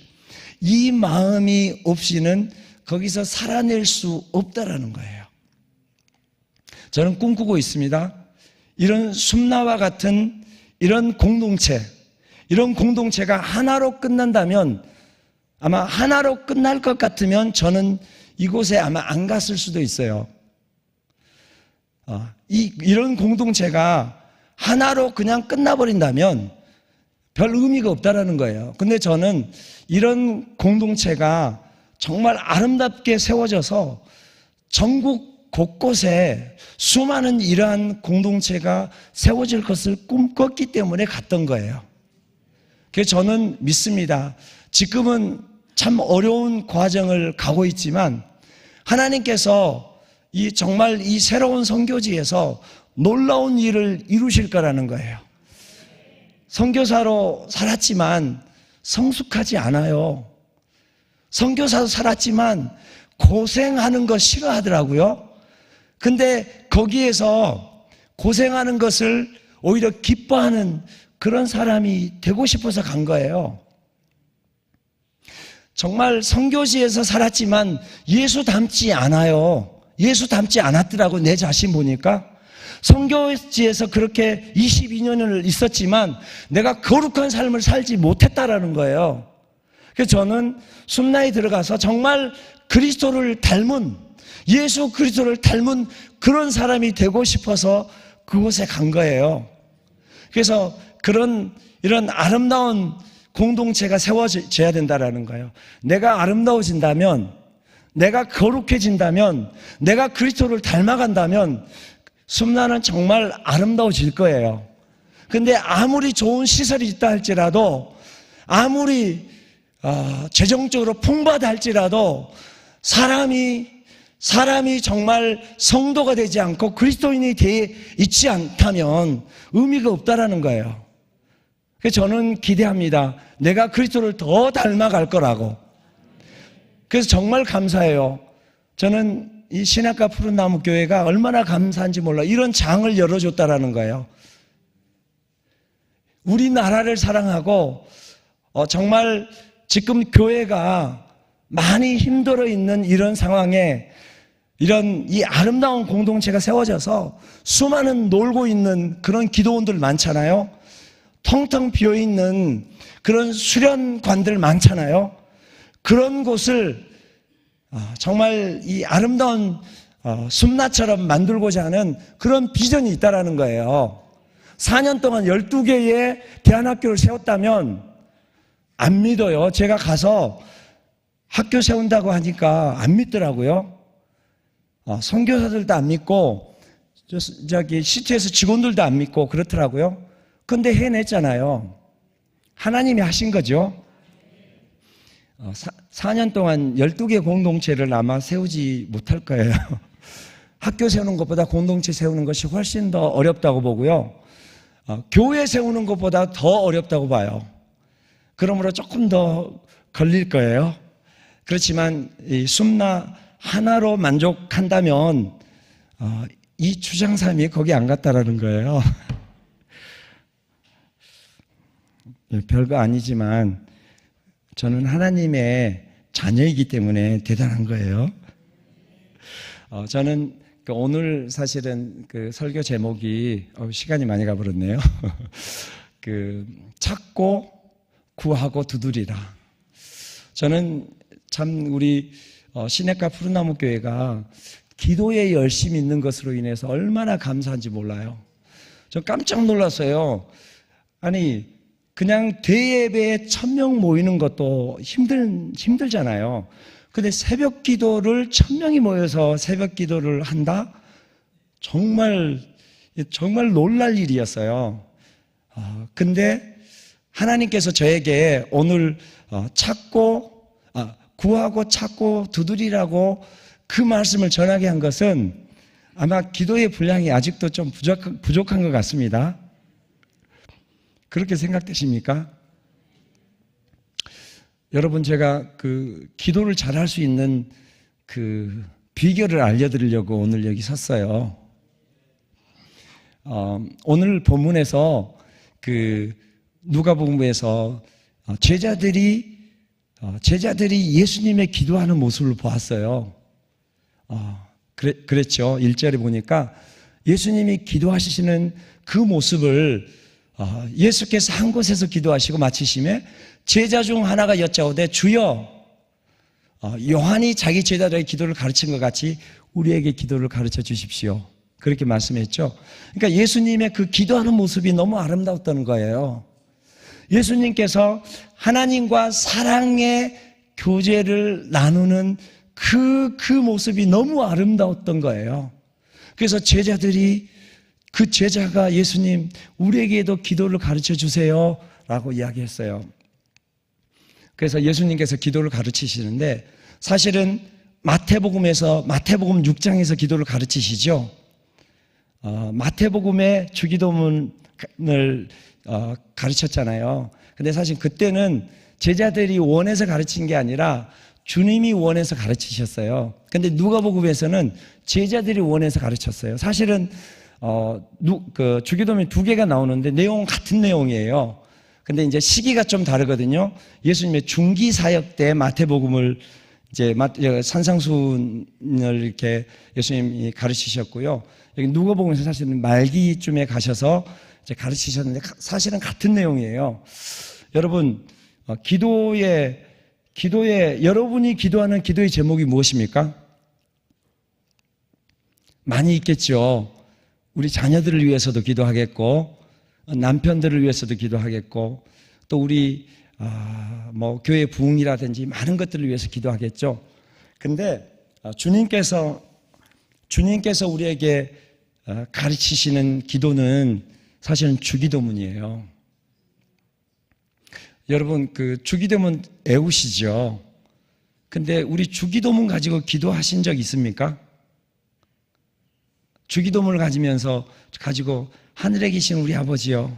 이 마음이 없이는 거기서 살아낼 수 없다라는 거예요. 저는 꿈꾸고 있습니다. 이런 숨나와 같은 이런 공동체, 이런 공동체가 하나로 끝난다면, 아마 하나로 끝날 것 같으면 저는 이곳에 아마 안 갔을 수도 있어요. 이런 공동체가 하나로 그냥 끝나버린다면 별 의미가 없다라는 거예요. 근데 저는 이런 공동체가 정말 아름답게 세워져서 전국 곳곳에 수많은 이러한 공동체가 세워질 것을 꿈꿨기 때문에 갔던 거예요. 그래서 저는 믿습니다. 지금은 참 어려운 과정을 가고 있지만 하나님께서 정말 이 새로운 선교지에서 놀라운 일을 이루실 거라는 거예요. 선교사로 살았지만 성숙하지 않아요. 선교사로 살았지만 고생하는 거 싫어하더라고요. 근데 거기에서 고생하는 것을 오히려 기뻐하는 그런 사람이 되고 싶어서 간 거예요. 정말 선교지에서 살았지만 예수 닮지 않아요. 예수 닮지 않았더라고. 내 자신 보니까 선교지에서 그렇게 22년을 있었지만 내가 거룩한 삶을 살지 못했다라는 거예요. 그래서 저는 숨나에 들어가서 정말 그리스도를 닮은, 예수 그리스도를 닮은 그런 사람이 되고 싶어서 그곳에 간 거예요. 그래서 이런 아름다운 공동체가 세워져야 된다라는 거예요. 내가 아름다워진다면, 내가 거룩해진다면, 내가 그리스도를 닮아간다면 숨나는 정말 아름다워질 거예요. 근데 아무리 좋은 시설이 있다 할지라도, 아무리 재정적으로 풍부하다 할지라도 사람이 정말 성도가 되지 않고 그리스도인이 되어 있지 않다면 의미가 없다라는 거예요. 그래서 저는 기대합니다. 내가 그리스도를 더 닮아갈 거라고. 그래서 정말 감사해요. 저는 이 신학과 푸른나무 교회가 얼마나 감사한지 몰라. 이런 장을 열어줬다라는 거예요. 우리나라를 사랑하고 정말 지금 교회가 많이 힘들어 있는 이런 상황에 이런 이 아름다운 공동체가 세워져서 수많은 놀고 있는 그런 기도원들 많잖아요. 텅텅 비어있는 그런 수련관들 많잖아요. 그런 곳을 정말 이 아름다운 숨나처럼 만들고자 하는 그런 비전이 있다라는 거예요. 4년 동안 12개의 대안학교를 세웠다면 안 믿어요. 제가 가서 학교 세운다고 하니까 안 믿더라고요. 선교사들도 안 믿고 시티에서 직원들도 안 믿고 그렇더라고요. 근데 해냈잖아요. 하나님이 하신 거죠. 4년 동안 12개 공동체를 아마 세우지 못할 거예요. 학교 세우는 것보다 공동체 세우는 것이 훨씬 더 어렵다고 보고요. 교회 세우는 것보다 더 어렵다고 봐요. 그러므로 조금 더 걸릴 거예요. 그렇지만 이 숨나 하나로 만족한다면 이 주장삼이 거기 안 갔다라는 거예요. 별거 아니지만 저는 하나님의 자녀이기 때문에 대단한 거예요. 저는 오늘 사실은 그 설교 제목이 시간이 많이 가버렸네요. 찾고 구하고 두드리라. 저는 참 우리 시냇가 푸른나무 교회가 기도에 열심히 있는 것으로 인해서 얼마나 감사한지 몰라요. 전 깜짝 놀랐어요. 아니 그냥 대예배에 1000명 모이는 것도 힘들잖아요. 근데 새벽 기도를 1000명이 모여서 새벽 기도를 한다? 정말 놀랄 일이었어요. 근데 하나님께서 저에게 오늘 구하고 찾고 두드리라고 그 말씀을 전하게 한 것은 아마 기도의 분량이 아직도 좀 부족한 것 같습니다. 그렇게 생각되십니까? 여러분, 제가 기도를 잘할 수 있는 비결을 알려드리려고 오늘 여기 섰어요. 오늘 본문에서 누가복음에서 제자들이 예수님의 기도하는 모습을 보았어요. 그랬죠. 1절에 보니까 예수님이 기도하시는 그 모습을 예수께서 한 곳에서 기도하시고 마치심에 제자 중 하나가 여짜오되 주여, 요한이 자기 제자들에게 기도를 가르친 것 같이 우리에게 기도를 가르쳐 주십시오. 그렇게 말씀했죠. 그러니까 예수님의 그 기도하는 모습이 너무 아름다웠다는 거예요. 예수님께서 하나님과 사랑의 교제를 나누는 그 모습이 너무 아름다웠던 거예요. 그래서 그 제자가 예수님, 우리에게도 기도를 가르쳐 주세요 라고 이야기했어요. 그래서 예수님께서 기도를 가르치시는데 사실은 마태복음 6장에서 기도를 가르치시죠. 마태복음의 주기도문을 가르쳤잖아요. 근데 사실 그때는 제자들이 원해서 가르친 게 아니라 주님이 원해서 가르치셨어요. 근데 누가복음에서는 제자들이 원해서 가르쳤어요. 사실은 주기도문이 2개가 나오는데 내용은 같은 내용이에요. 근데 이제 시기가 좀 다르거든요. 예수님의 중기 사역 때 마태복음을 이제 산상수훈을 이렇게 예수님이 가르치셨고요. 여기 누가복음에서 사실은 말기쯤에 가셔서 이제 가르치셨는데 사실은 같은 내용이에요. 여러분, 기도에 여러분이 기도하는 기도의 제목이 무엇입니까? 많이 있겠죠. 우리 자녀들을 위해서도 기도하겠고, 남편들을 위해서도 기도하겠고, 또 우리 교회 부흥이라든지 많은 것들을 위해서 기도하겠죠. 근데 주님께서 우리에게 가르치시는 기도는 사실은 주기도문이에요. 여러분, 주기도문 애우시죠? 근데 우리 주기도문 가지고 기도하신 적 있습니까? 주기도문을 가지고 하늘에 계신 우리 아버지요.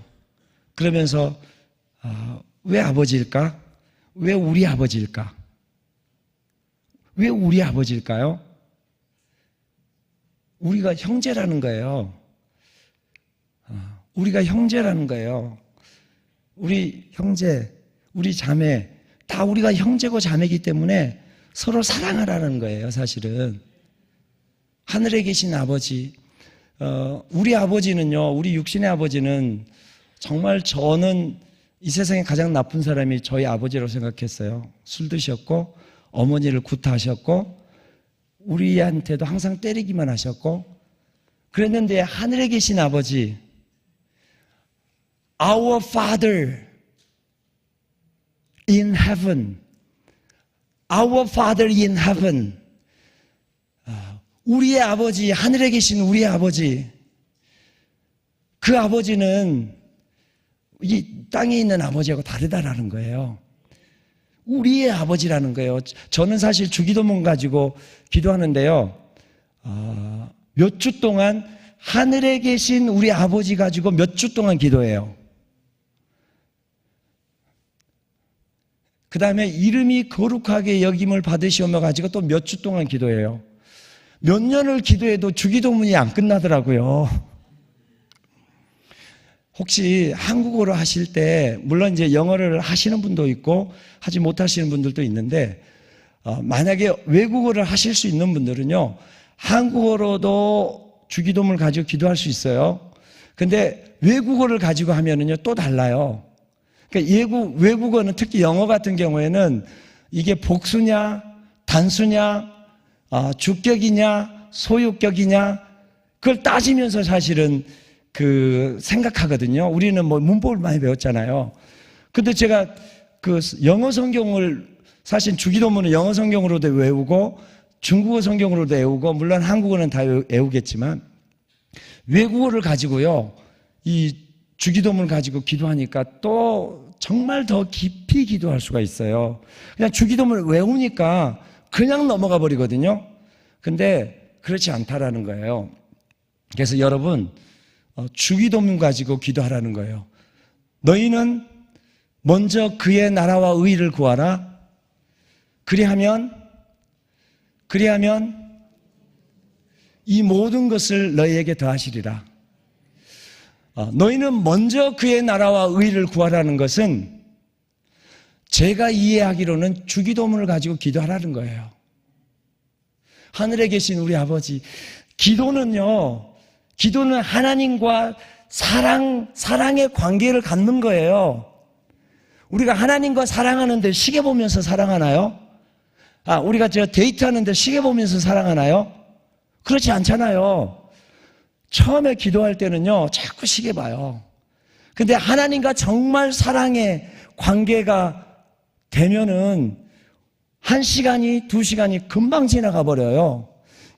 그러면서 왜 아버지일까? 왜 우리 아버지일까? 왜 우리 아버지일까요? 우리가 형제라는 거예요. 우리가 형제라는 거예요. 우리 형제, 우리 자매, 다 우리가 형제고 자매이기 때문에 서로 사랑하라는 거예요, 사실은. 하늘에 계신 아버지, 우리 아버지는요, 우리 육신의 아버지는 정말 저는 이 세상에 가장 나쁜 사람이 저희 아버지라고 생각했어요. 술 드셨고, 어머니를 구타하셨고, 우리한테도 항상 때리기만 하셨고, 그랬는데 하늘에 계신 아버지, Our Father in heaven, Our Father in heaven, 우리의 아버지, 하늘에 계신 우리의 아버지, 그 아버지는 이 땅에 있는 아버지하고 다르다라는 거예요. 우리의 아버지라는 거예요. 저는 사실 주기도문 가지고 기도하는데요. 몇 주 동안 하늘에 계신 우리 아버지 가지고 몇 주 동안 기도해요. 그 다음에 이름이 거룩하게 여김을 받으시오며 가지고 또 몇 주 동안 기도해요. 몇 년을 기도해도 주기도문이 안 끝나더라고요. 혹시 한국어로 하실 때 물론 이제 영어를 하시는 분도 있고 하지 못하시는 분들도 있는데 만약에 외국어를 하실 수 있는 분들은요, 한국어로도 주기도문을 가지고 기도할 수 있어요. 근데 외국어를 가지고 하면은요 또 달라요. 그러니까 외국어는 특히 영어 같은 경우에는 이게 복수냐 단수냐 주격이냐 소유격이냐 그걸 따지면서 사실은 생각하거든요. 우리는 뭐 문법을 많이 배웠잖아요. 근데 제가 영어 성경을 사실 주기도문은 영어 성경으로도 외우고 중국어 성경으로도 외우고 물론 한국어는 다 외우겠지만 외국어를 가지고요 이 주기도문을 가지고 기도하니까 또 정말 더 깊이 기도할 수가 있어요. 그냥 주기도문을 외우니까 그냥 넘어가 버리거든요. 근데 그렇지 않다라는 거예요. 그래서 여러분 주기도문 가지고 기도하라는 거예요. 너희는 먼저 그의 나라와 의를 구하라. 그리하면 이 모든 것을 너희에게 더하시리라. 너희는 먼저 그의 나라와 의를 구하라는 것은 제가 이해하기로는 주기도문을 가지고 기도하라는 거예요. 하늘에 계신 우리 아버지, 기도는 하나님과 사랑의 관계를 갖는 거예요. 우리가 하나님과 사랑하는데 시계 보면서 사랑하나요? 우리가 데이트하는데 시계 보면서 사랑하나요? 그렇지 않잖아요. 처음에 기도할 때는요, 자꾸 시계 봐요. 근데 하나님과 정말 사랑의 관계가 되면은 1시간이, 2시간이 금방 지나가 버려요.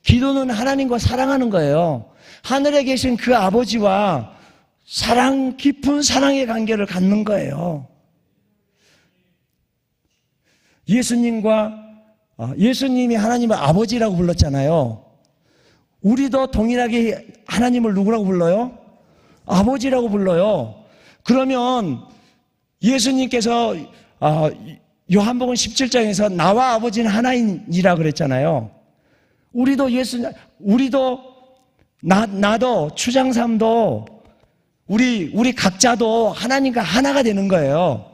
기도는 하나님과 사랑하는 거예요. 하늘에 계신 그 아버지와 깊은 사랑의 관계를 갖는 거예요. 예수님이 하나님을 아버지라고 불렀잖아요. 우리도 동일하게 하나님을 누구라고 불러요? 아버지라고 불러요. 그러면 예수님께서 요한복음 17장에서 나와 아버지는 하나이니라 그랬잖아요. 나도 추장삼도 우리 각자도 하나님과 하나가 되는 거예요.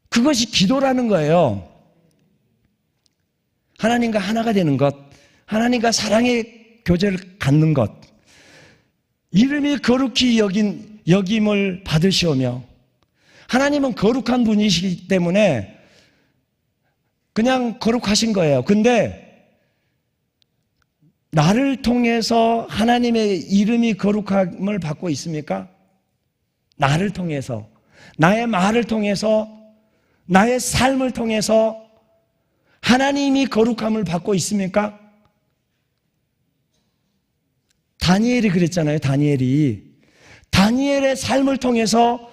그것이 기도라는 거예요. 하나님과 하나가 되는 것, 하나님과 사랑의 교제를 갖는 것, 이름이 거룩히 여김을 받으시오며, 하나님은 거룩한 분이시기 때문에 그냥 거룩하신 거예요. 근데 나를 통해서 하나님의 이름이 거룩함을 받고 있습니까? 나를 통해서, 나의 말을 통해서, 나의 삶을 통해서 하나님이 거룩함을 받고 있습니까? 다니엘이 그랬잖아요. 다니엘의 삶을 통해서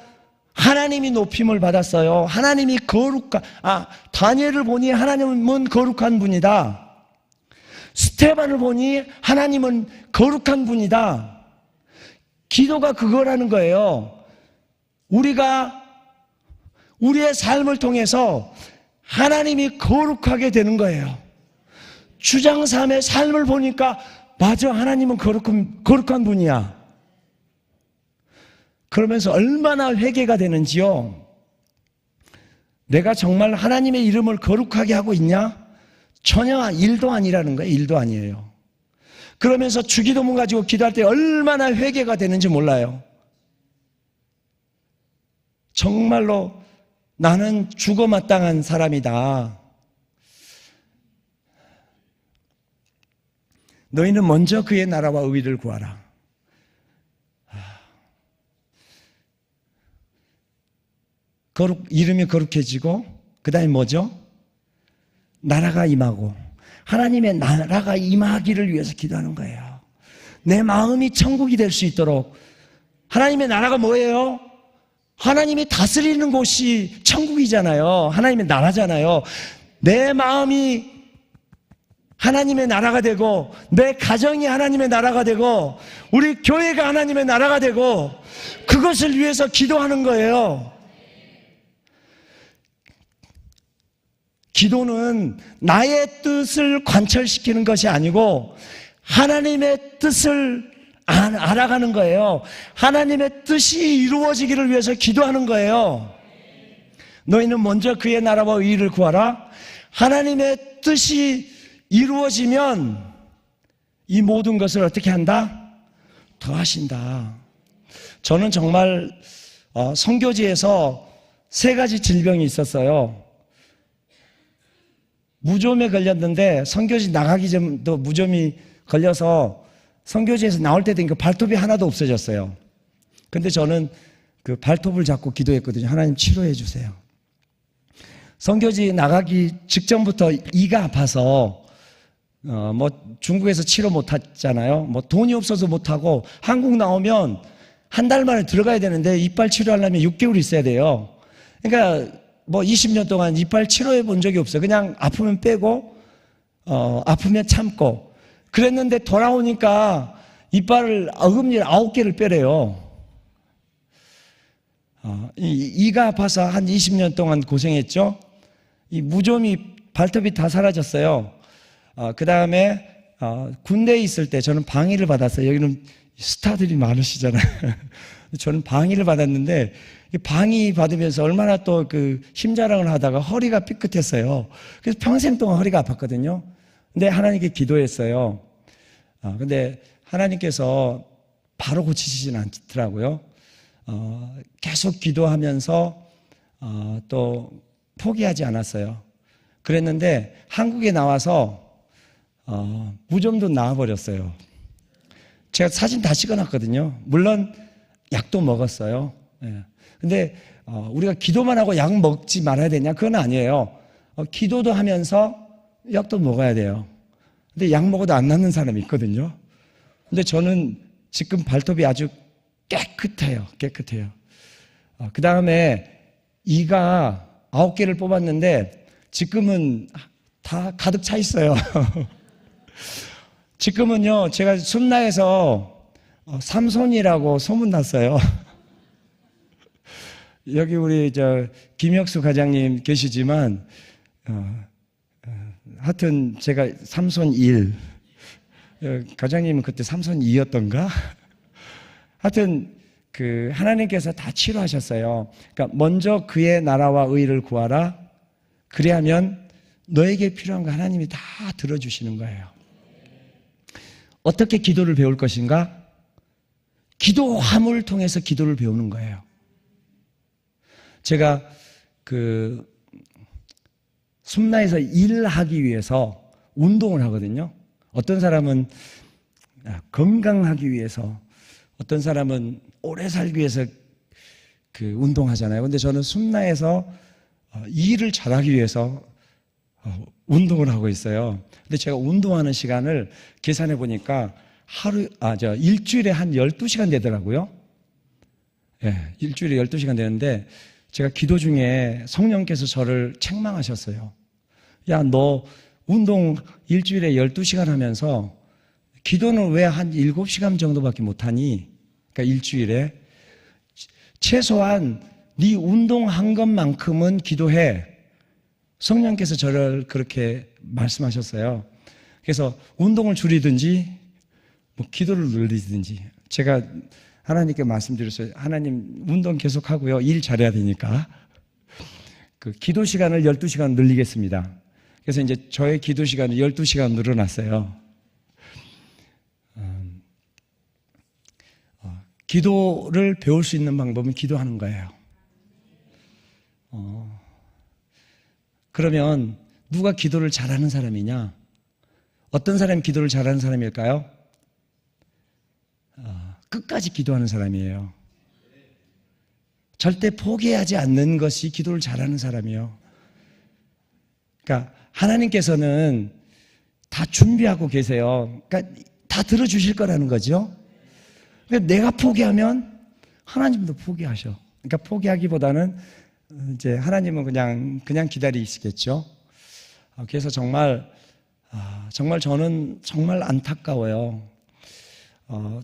하나님이 높임을 받았어요. 하나님이 다니엘을 보니 하나님은 거룩한 분이다. 스테반을 보니 하나님은 거룩한 분이다. 기도가 그거라는 거예요. 우리가 우리의 삶을 통해서 하나님이 거룩하게 되는 거예요. 주장삼의 삶을 보니까 맞아, 하나님은 거룩한 분이야. 그러면서 얼마나 회개가 되는지요. 내가 정말 하나님의 이름을 거룩하게 하고 있냐? 전혀 1도 아니라는 거예요. 1도 아니에요. 그러면서 주기도문 가지고 기도할 때 얼마나 회개가 되는지 몰라요. 정말로 나는 죽어마땅한 사람이다. 너희는 먼저 그의 나라와 의를 구하라. 이름이 거룩해지고 그 다음에 뭐죠? 나라가 임하고, 하나님의 나라가 임하기를 위해서 기도하는 거예요. 내 마음이 천국이 될 수 있도록. 하나님의 나라가 뭐예요? 하나님이 다스리는 곳이 천국이잖아요. 하나님의 나라잖아요. 내 마음이 하나님의 나라가 되고, 내 가정이 하나님의 나라가 되고, 우리 교회가 하나님의 나라가 되고, 그것을 위해서 기도하는 거예요. 기도는 나의 뜻을 관철시키는 것이 아니고 하나님의 뜻을 알아가는 거예요. 하나님의 뜻이 이루어지기를 위해서 기도하는 거예요. 너희는 먼저 그의 나라와 의의를 구하라. 하나님의 뜻이 이루어지면 이 모든 것을 어떻게 한다? 더하신다. 저는 정말 선교지에서 3가지 질병이 있었어요. 무좀에 걸렸는데 선교지 나가기 전도 무좀이 걸려서 선교지에서 나올 때 되니까 발톱이 하나도 없어졌어요. 근데 저는 그 발톱을 잡고 기도했거든요. 하나님 치료해 주세요. 선교지 나가기 직전부터 이가 아파서 뭐 중국에서 치료 못 하잖아요. 뭐 돈이 없어서 못 하고 한국 나오면 한 달 만에 들어가야 되는데 이빨 치료하려면 6개월 있어야 돼요. 그러니까 뭐 20년 동안 이빨 치료해 본 적이 없어요. 그냥 아프면 빼고 아프면 참고 그랬는데 돌아오니까 이빨을 어금니 9개를 빼래요. 이가 아파서 한 20년 동안 고생했죠. 이 무좀이 발톱이 다 사라졌어요. 그 다음에 군대에 있을 때 저는 방위를 받았어요. 여기는 스타들이 많으시잖아요. 저는 방위를 받았는데 방위 받으면서 얼마나 또 그 힘자랑을 하다가 허리가 삐끗했어요. 그래서 평생 동안 허리가 아팠거든요. 근데 하나님께 기도했어요. 근데 하나님께서 바로 고치시진 않더라고요. 계속 기도하면서 또 포기하지 않았어요. 그랬는데 한국에 나와서 무좀도 나와버렸어요. 제가 사진 다 찍어놨거든요. 물론 약도 먹었어요. 근데 우리가 기도만 하고 약 먹지 말아야 되냐? 그건 아니에요. 기도도 하면서 약도 먹어야 돼요. 근데 약 먹어도 안 낫는 사람이 있거든요. 근데 저는 지금 발톱이 아주 깨끗해요. 그 다음에 이가 9개를 뽑았는데 지금은 다 가득 차 있어요. 지금은요, 제가 숨나에서 삼손이라고 소문났어요. 여기 우리 김혁수 과장님 계시지만, 하여튼 제가 삼손 1, 과장님은 그때 삼손 2였던가? 하여튼 그 하나님께서 다 치료하셨어요. 그러니까 먼저 그의 나라와 의를 구하라. 그래야면 너에게 필요한 거 하나님이 다 들어주시는 거예요. 어떻게 기도를 배울 것인가? 기도함을 통해서 기도를 배우는 거예요. 제가 그 숨나에서 일하기 위해서 운동을 하거든요. 어떤 사람은 건강하기 위해서, 어떤 사람은 오래 살기 위해서 그 운동하잖아요. 근데 저는 숨나에서 일을 잘하기 위해서 운동을 하고 있어요. 근데 제가 운동하는 시간을 계산해 보니까 일주일에 한 12시간 되더라고요. 일주일에 12시간 되는데 제가 기도 중에 성령께서 저를 책망하셨어요. 야, 너 운동 일주일에 12시간 하면서 기도는 왜 한 7시간 정도밖에 못하니? 그러니까 일주일에 최소한 네 운동한 것만큼은 기도해. 성령께서 저를 그렇게 말씀하셨어요. 그래서 운동을 줄이든지 뭐 기도를 늘리든지 제가 하나님께 말씀드렸어요. 하나님 운동 계속하고요. 일 잘해야 되니까 그 기도 시간을 12시간 늘리겠습니다. 그래서 이제 저의 기도 시간을 12시간 늘어났어요. 기도를 배울 수 있는 방법은 기도하는 거예요. 그러면 누가 기도를 잘하는 사람이냐? 어떤 사람이 기도를 잘하는 사람일까요? 끝까지 기도하는 사람이에요. 절대 포기하지 않는 것이 기도를 잘하는 사람이에요. 그러니까 하나님께서는 다 준비하고 계세요. 그러니까 다 들어주실 거라는 거죠. 그러니까 내가 포기하면 하나님도 포기하셔. 그러니까 포기하기보다는 이제 하나님은 그냥 기다리시겠죠. 그래서 정말 저는 정말 안타까워요.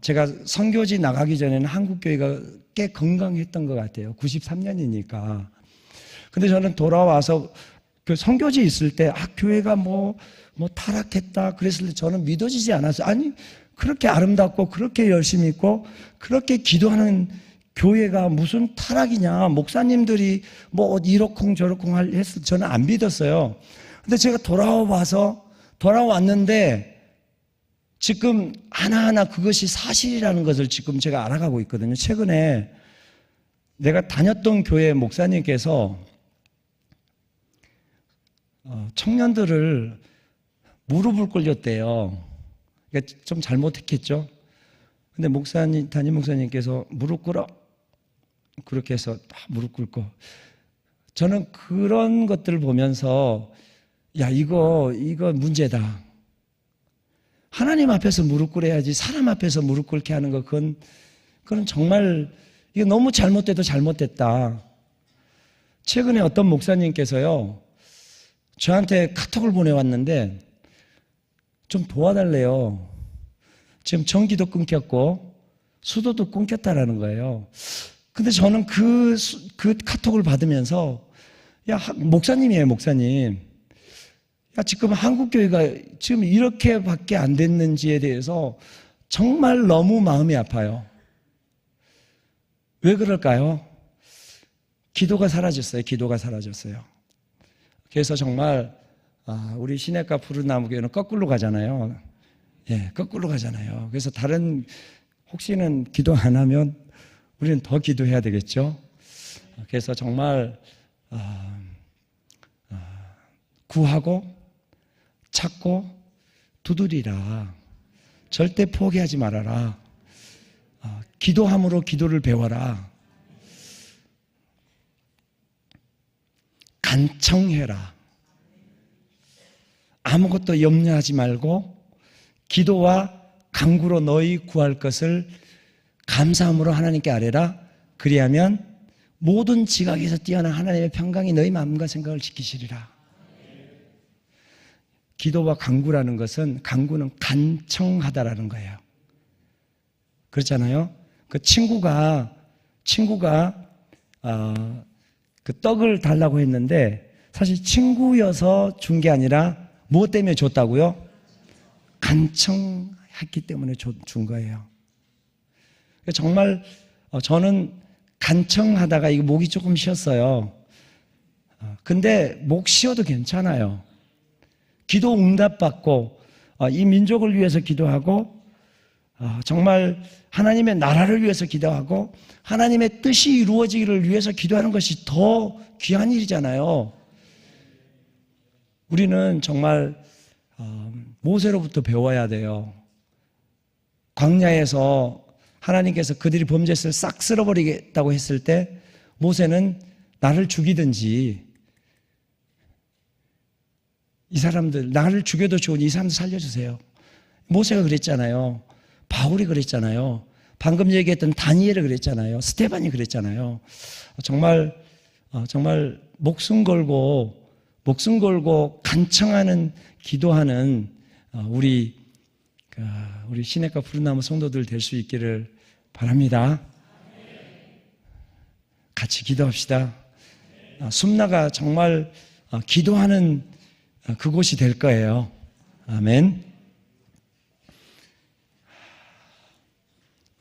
제가 선교지 나가기 전에는 한국 교회가 꽤 건강했던 것 같아요. 93년이니까. 근데 저는 돌아와서 그 선교지 있을 때 교회가 뭐 타락했다 그랬을 때 저는 믿어지지 않았어요. 아니 그렇게 아름답고 그렇게 열심히 있고 그렇게 기도하는 교회가 무슨 타락이냐. 목사님들이 뭐 이러쿵 저러쿵 해서 저는 안 믿었어요. 근데 제가 돌아왔는데 지금 하나하나 그것이 사실이라는 것을 지금 제가 알아가고 있거든요. 최근에 내가 다녔던 교회 목사님께서 청년들을 무릎을 꿇렸대요. 그러니까 좀 잘못했겠죠. 근데 담임 목사님께서 무릎 꿇어. 그렇게 해서 다 무릎 꿇고. 저는 그런 것들을 보면서 야, 이거 문제다. 하나님 앞에서 무릎 꿇어야지 사람 앞에서 무릎 꿇게 하는 거 그건 정말 이거 너무 잘못돼도 잘못됐다. 최근에 어떤 목사님께서요 저한테 카톡을 보내왔는데 좀 도와달래요. 지금 전기도 끊겼고 수도도 끊겼다라는 거예요. 근데 저는 그 카톡을 받으면서 야, 목사님이에요, 목사님. 야, 지금 한국교회가 지금 이렇게밖에 안 됐는지에 대해서 정말 너무 마음이 아파요. 왜 그럴까요? 기도가 사라졌어요. 기도가 사라졌어요. 그래서 정말 우리 시내가 푸른 나무 교회는 거꾸로 가잖아요. 예, 거꾸로 가잖아요. 그래서 다른 혹시는 기도 안 하면 우리는 더 기도해야 되겠죠. 그래서 정말 구하고 찾고 두드리라. 절대 포기하지 말아라. 기도함으로 기도를 배워라. 간청해라. 아무것도 염려하지 말고 기도와 간구로 너희 구할 것을 감사함으로 하나님께 아뢰라. 그리하면 모든 지각에서 뛰어난 하나님의 평강이 너희 마음과 생각을 지키시리라. 기도와 간구라는 것은 간구는 간청하다라는 거예요. 그렇잖아요. 그 친구가 그 떡을 달라고 했는데 사실 친구여서 준 게 아니라 무엇 때문에 줬다고요? 간청했기 때문에 준 거예요. 정말 저는 간청하다가 이거 목이 조금 쉬었어요. 근데 목 쉬어도 괜찮아요. 기도 응답받고 이 민족을 위해서 기도하고 정말 하나님의 나라를 위해서 기도하고 하나님의 뜻이 이루어지기를 위해서 기도하는 것이 더 귀한 일이잖아요. 우리는 정말 모세로부터 배워야 돼요. 광야에서 하나님께서 그들이 범죄했을 싹 쓸어버리겠다고 했을 때 모세는 나를 죽이든지 이 사람들 나를 죽여도 좋으니 이 사람들 살려주세요. 모세가 그랬잖아요. 바울이 그랬잖아요. 방금 얘기했던 다니엘이 그랬잖아요. 스테반이 그랬잖아요. 정말 목숨 걸고 간청하는 기도하는 우리 시내가 푸른나무 성도들 될 수 있기를 바랍니다. 같이 기도합시다. 숨나가 정말 기도하는 그곳이 될 거예요. 아멘.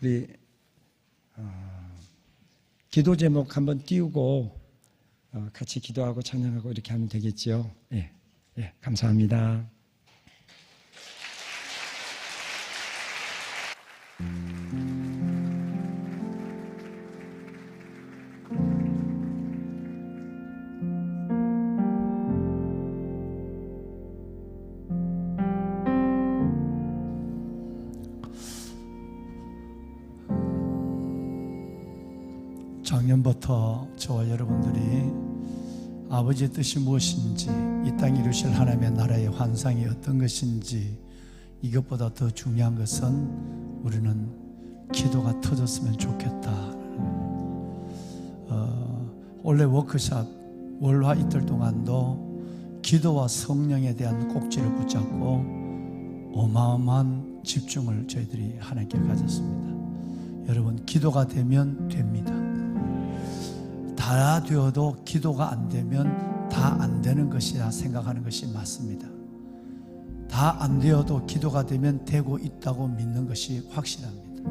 우리 기도 제목 한번 띄우고 같이 기도하고 찬양하고 이렇게 하면 되겠죠. 예, 감사합니다. 작년부터 저와 여러분들이 아버지의 뜻이 무엇인지, 이 땅에 이루실 하나님의 나라의 환상이 어떤 것인지, 이것보다 더 중요한 것은 우리는 기도가 터졌으면 좋겠다. 원래 워크숍 월화 이틀 동안도 기도와 성령에 대한 꼭지를 붙잡고 어마어마한 집중을 저희들이 하나님께 가졌습니다. 여러분, 기도가 되면 됩니다. 다 되어도 기도가 안 되면 다 안 되는 것이라 생각하는 것이 맞습니다. 다 안 되어도 기도가 되면 되고 있다고 믿는 것이 확실합니다.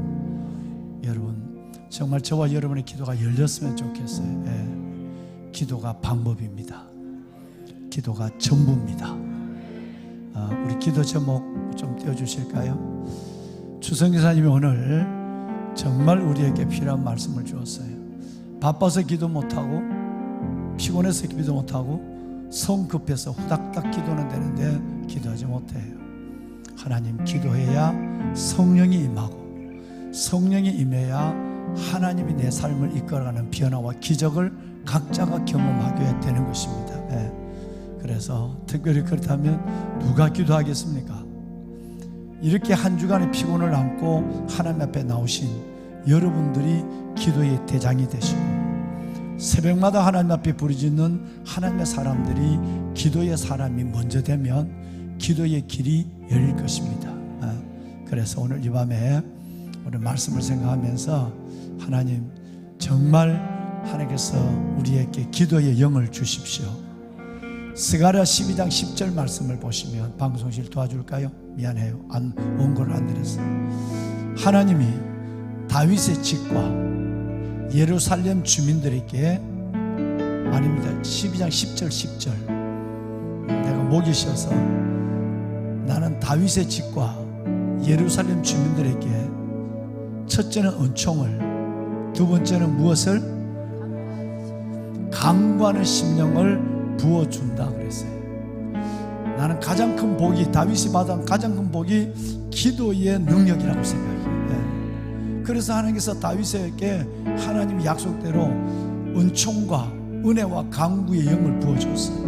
여러분, 정말 저와 여러분의 기도가 열렸으면 좋겠어요. 예. 기도가 방법입니다. 기도가 전부입니다. 우리 기도 제목 좀 띄워주실까요? 주성기사님이 오늘 정말 우리에게 필요한 말씀을 주었어요. 바빠서 기도 못하고 피곤해서 기도 못하고 성급해서 후닥닥 기도는 되는데 기도하지 못해요. 하나님, 기도해야 성령이 임하고 성령이 임해야 하나님이 내 삶을 이끌어가는 변화와 기적을 각자가 경험하게 되는 것입니다. 예. 그래서 특별히 그렇다면 누가 기도하겠습니까? 이렇게 한 주간의 피곤을 안고 하나님 앞에 나오신 여러분들이 기도의 대장이 되시고, 새벽마다 하나님 앞에 부르짖는 하나님의 사람들이 기도의 사람이 먼저 되면 기도의 길이 열릴 것입니다. 그래서 오늘 이 밤에 오늘 말씀을 생각하면서 하나님, 정말 하나님께서 우리에게 기도의 영을 주십시오. 스가랴 12장 10절 말씀을 보시면, 방송실 도와줄까요? 미안해요, 원고를 안 드렸어요. 하나님이 다윗의 집과 예루살렘 주민들에게, 아닙니다, 12장 10절 10절, 내가 목이 쉬어서 나는 다윗의 집과 예루살렘 주민들에게 첫째는 은총을, 두 번째는 무엇을? 강구하는 심령을 부어준다 그랬어요. 나는 가장 큰 복이, 다윗이 받은 가장 큰 복이 기도의 능력이라고 생각해요. 그래서 하나님께서 다윗에게 하나님의 약속대로 은총과 은혜와 강구의 영을 부어줬어요.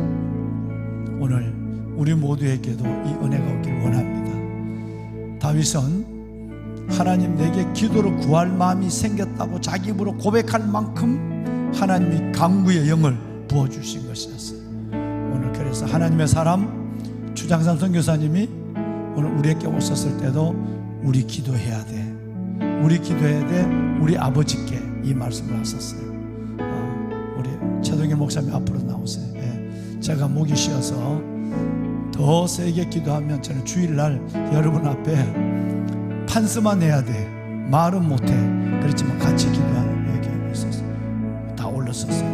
오늘 우리 모두에게도 이 은혜가 오길 원합니다. 다윗은 하나님, 내게 기도로 구할 마음이 생겼다고 자기 입으로 고백할 만큼 하나님이 강구의 영을 부어주신 것이었어요. 오늘 그래서 하나님의 사람 주장삼 선교사님이 오늘 우리에게 오셨을 때도 우리 기도해야 돼, 우리 기도해야 돼, 우리 아버지께 이 말씀을 하셨어요. 우리 최동일 목사님 앞으로 나오세요. 예. 제가 목이 쉬어서 더 세게 기도하면 저는 주일날 여러분 앞에 판스만 해야 돼, 말은 못해. 그렇지만 같이 기도하는 여기 있었어요. 다 올렸었어요.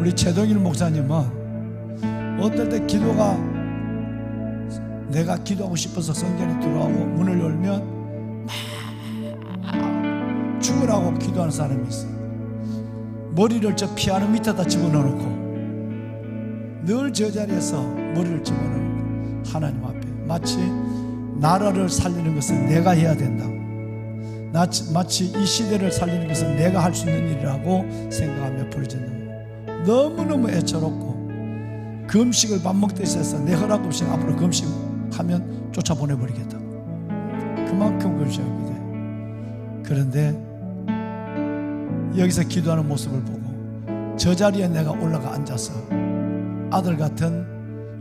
우리 최동일 목사님은 어떨 때 기도가, 내가 기도하고 싶어서 성전에 들어가고 문을 열면 막 죽으라고 기도하는 사람이 있어. 머리를 저 피아노 밑에다 집어넣어놓고 늘 저 자리에서 머리를 집어넣고 하나님 앞에, 마치 나라를 살리는 것은 내가 해야 된다고, 마치 이 시대를 살리는 것은 내가 할 수 있는 일이라고 생각하며 부르짖는 거예요. 너무너무 애처롭고, 금식을 밥 먹듯이 해서 내 허락 없이 앞으로 금식하면 쫓아보내버리겠다고, 그만큼 금식하게 돼. 그런데 여기서 기도하는 모습을 보고 저 자리에 내가 올라가 앉아서 아들 같은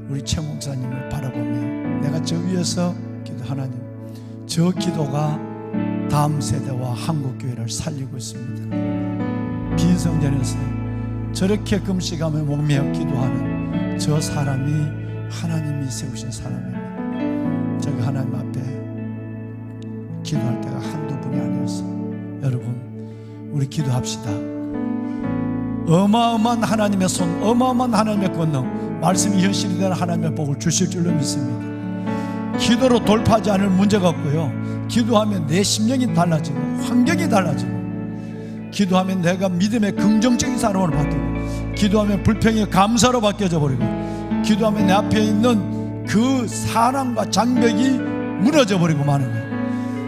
우리 최 목사님을 바라보며 내가 저 위에서 기도, 하나님, 저 기도가 다음 세대와 한국교회를 살리고 있습니다. 빈 성전에서 저렇게 금식하며 목매어 기도하는 저 사람이 하나님이 세우신 사람입니다. 저가 하나님 앞에 기도할 때가 한두 분이 아니었어. 여러분, 우리 기도합시다. 어마어마한 하나님의 손, 어마어마한 하나님의 권능, 말씀이 현실이 되는 하나님의 복을 주실 줄로 믿습니다. 기도로 돌파하지 않을 문제가 없고요, 기도하면 내 심령이 달라지고 환경이 달라지고, 기도하면 내가 믿음의 긍정적인 사람으로 바뀌고, 기도하면 불평이 감사로 바뀌어져 버리고, 기도하면 내 앞에 있는 그 사랑과 장벽이 무너져 버리고 마는 거예요.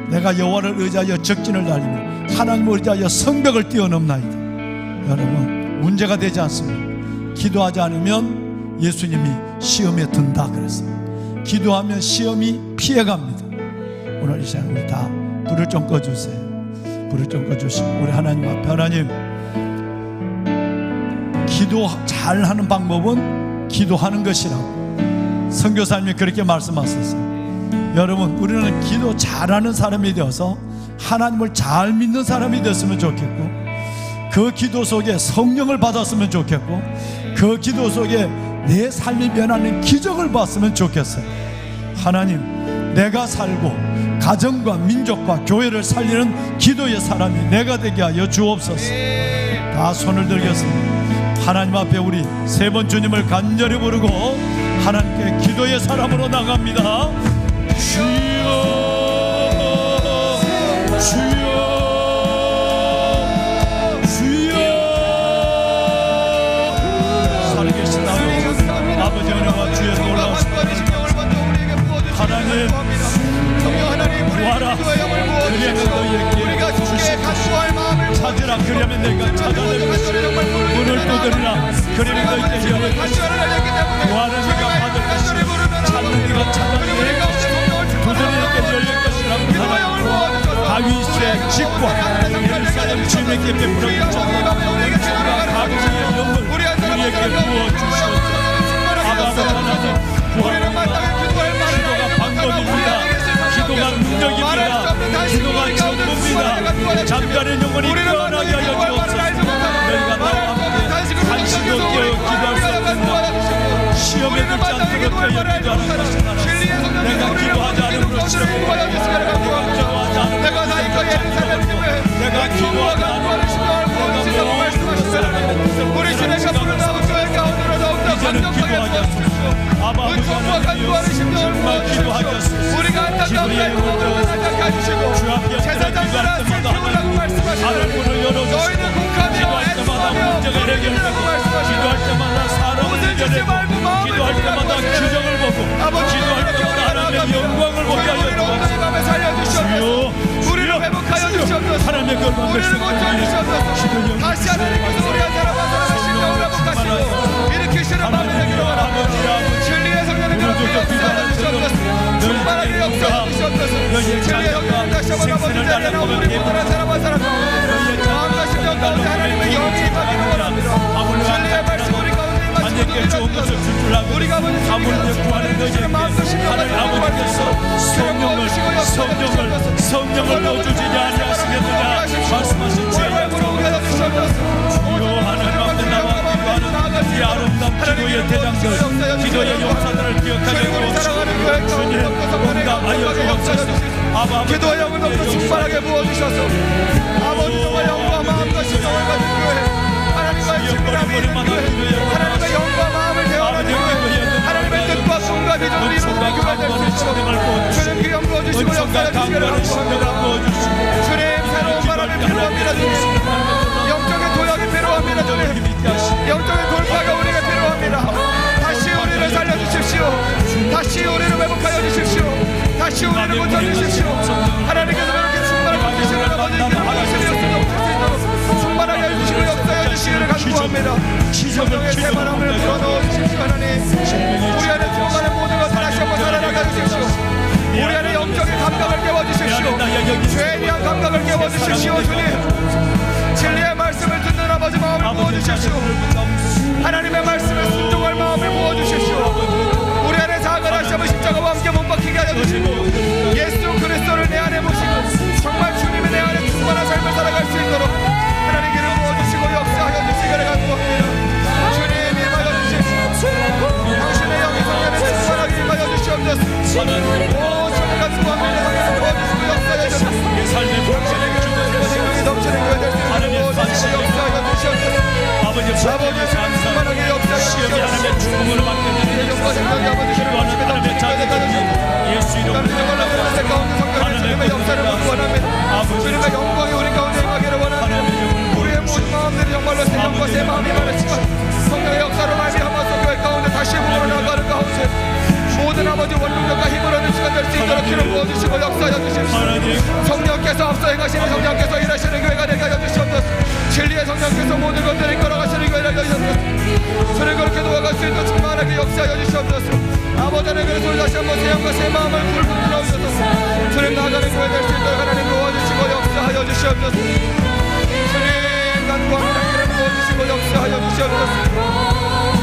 내가 여호와를 의지하여 적진을 달리며 하나님을 의지하여 성벽을 뛰어넘나이다. 여러분, 문제가 되지 않습니다. 기도하지 않으면 예수님이 시험에 든다 그랬어요. 기도하면 시험이 피해갑니다. 오늘 이 시간 우리 다 불을 좀 꺼주세요. 불을 좀 꺼주시고 우리 하나님 앞에, 하나님, 기도 잘하는 방법은 기도하는 것이라고 선교사님이 그렇게 말씀하셨어요. 여러분, 우리는 기도 잘하는 사람이 되어서 하나님을 잘 믿는 사람이 됐으면 좋겠고, 그 기도 속에 성령을 받았으면 좋겠고, 그 기도 속에 내 삶이 변하는 기적을 봤으면 좋겠어요. 하나님, 내가 살고 가정과 민족과 교회를 살리는 기도의 사람이 내가 되게 하여 주옵소서. 다 손을 들겠습니다. 하나님 앞에 우리 세 번 주님을 간절히 부르고 하나님께 기도의 사람으로 나갑니다. 주여, 주여, 주여. 살아계신 아버지 은혜와 주의 놀라우신 하나님, 구하라. 그리하면 너희에게 주실 것이요 찾으라. 그리하면 너희가 찾아낼 것이요 문을 두드리라. 그리하면 너희에게 열릴 것이요 구하는 네가 받을 것이요 찾는 네가 찾아낼 것이요 두드리는 게 열릴 것이라고 하나님. 다윗의 집과 예루살렘 주님에게 베풀어 주셨다. 주가 가부의 영을 우리에게 부어주시옵소서. 아버지 하나님, 기도가 방법입니다. 기도가 능력입니다. 기도가 전부입니다. 잠자는 영혼이 깨어나게 하여 주옵소서. 너희가 나와 함께 간식을 깨어 기도할 수 없습니다. 시험에 들지 않도록 깨어 기도하는 것이나 내가 기도하지 않음으로 시험에 내가 기도하지 않음으로 내가 기도하지 않음으로 우리 주님과 부르다고 교회 가운데로 더욱더 강력하게 아버지 하나님, 정말 기도하겠습니다. 우리가 안타까운 날들을 안타까주시고 제사장들아 세우라고 말씀하시고 하늘문을 열어주시고 너희는 국하며 때마다 문제가 해결되고 기도할 때마다 사람을 이겨내고 기도할 때마다 기적을 보고 기도할 때마다 하나님의 영광을 보게 하여 주옵소서. 우리를 회복하여 주시옵소서. 하나님의 거룩한 우리를 고쳐 주시옵소서. 다시 하나님께서 우리 한 사람 한 사람의 심령을 회복하시고 일으키시는 마음을 기도 바랍니다. 진리의 성령을 그렇게 역사하여 주시옵소서. 충만하게 역사하여 주시옵소서. 진리의 성령을 다시 한번 아버지 자리에 나오는 우리 모든 한 사람 한 사람 마음과 심령 가운데 하나님의 영이 임하기를 원합니다. 진리의 말씀 우리 가운데 하나님께 좋은 것을 줄 줄 알고 우리가 아버지 아버지의 구하는 너희에게 하나님 아버지께서 성령을 넣어주지 아니하시겠느냐 말씀하신 주의 하나님 앞에 나와 기도하는 이 아름다운 기도의 대장들 기도의 용사들을 기억하게 주님 응답하여 주옵소서. 기도의 영을 더 충만하게 부어주셔서 아버지 정말 영과 마음과 심령을 가진 교회 하나님과의 친밀함이 있는 교회 하나님의 영과 마음을 대화하는 교회 하나님의 뜻과 꿈과 비전을 이루는 교회가 될 수 있도록 주님 그 영 부어주시고 역사해 주시기를 간구합니다. 주님 새로운 바람이 필요합니다. 주님 영적인 도약이 필요합니다. 주님 영적인 돌파가 우리가 필요합니다. 다시 우리를 살려주십시오. 다시 우리를 회복하여 주십시오. 다시 우리를 고쳐주십시오. 하나님께서 그렇게 충만하게 주시는 아버지께 하나님이었으면 충만하게 해주시고 역사해 주시기를 간구합니다. 성령의 새바람을 불어넣어 주십시오. 하나님 우리 안에 들어가는 모든 것을 다시 한번 살아나게 해주십시오. 우리 안에 영적인 감각을 깨워주십시오. 죄에 대한 감각을 깨워주십시오. 주님 진리의 말씀을 듣는 아버지 마음을 부어주십시오. 하나님의 말씀에 순종할 마음을 부어주십시오. 우리 안에 작은 다시 한번 십자가와 함께 못 박히게 하여 주시고 예수 그리스도를 내 안에 모시고 정말 주님이 내 안에 충만한 삶을 살아갈 수 있도록 하나님 기름 부어주시고 역사하여 주시기를 간구합니다. 주님 임하여 주십시오. 당신의 영이 성령에 충만하게 임하여 주시옵소서. 오 주님 간구합니다. 부어주시고 역사하여 주시옵소서. 당신의 기름 생명이 넘치는 교회 될 수 있도록 부어주시고 역사하여 주시옵소서. 아버지 충만하게 역사하여 주시옵소서. 죽음을 맡겨주는 영과 생명이 아버지 기도하는 사람의 자녀들이 예수 이름으로 하나님의 역사를 원합니다. 주님의 영광이 우리 가운데 임하기를 원합니다. 우리의 모든 마음들이 정말로 새 영과 새 마음이 많으시고 성령의 역사로 말미암아서 교회 가운데 다시 부으러 나가는 가운데 모든 아버지 원동력과 힘을 얻는 시간 될 수 있도록 기름 부어주시고 역사하여 주십시오. 성령께서 앞서 행하시는 성령께서 일하시는 교회가 되게 하여 주시옵소서. 진리의 성령께서 모든 것들을 이끌어가시는 교회가 되게 하여 주시옵소서. 저를 그렇게 도와갈 수 있도록 충만하게 역사하여 주시옵소서. 아버지는 그래서 다시 한번 새 영과 새 마음을 불고 들어오셔서 주님 나가는 교회 될 수 있도록 하나님 도와주시고 역사하여 주시옵소서. 주님 간구합니다. 기름 부어주시고 역사하여 주시옵소서.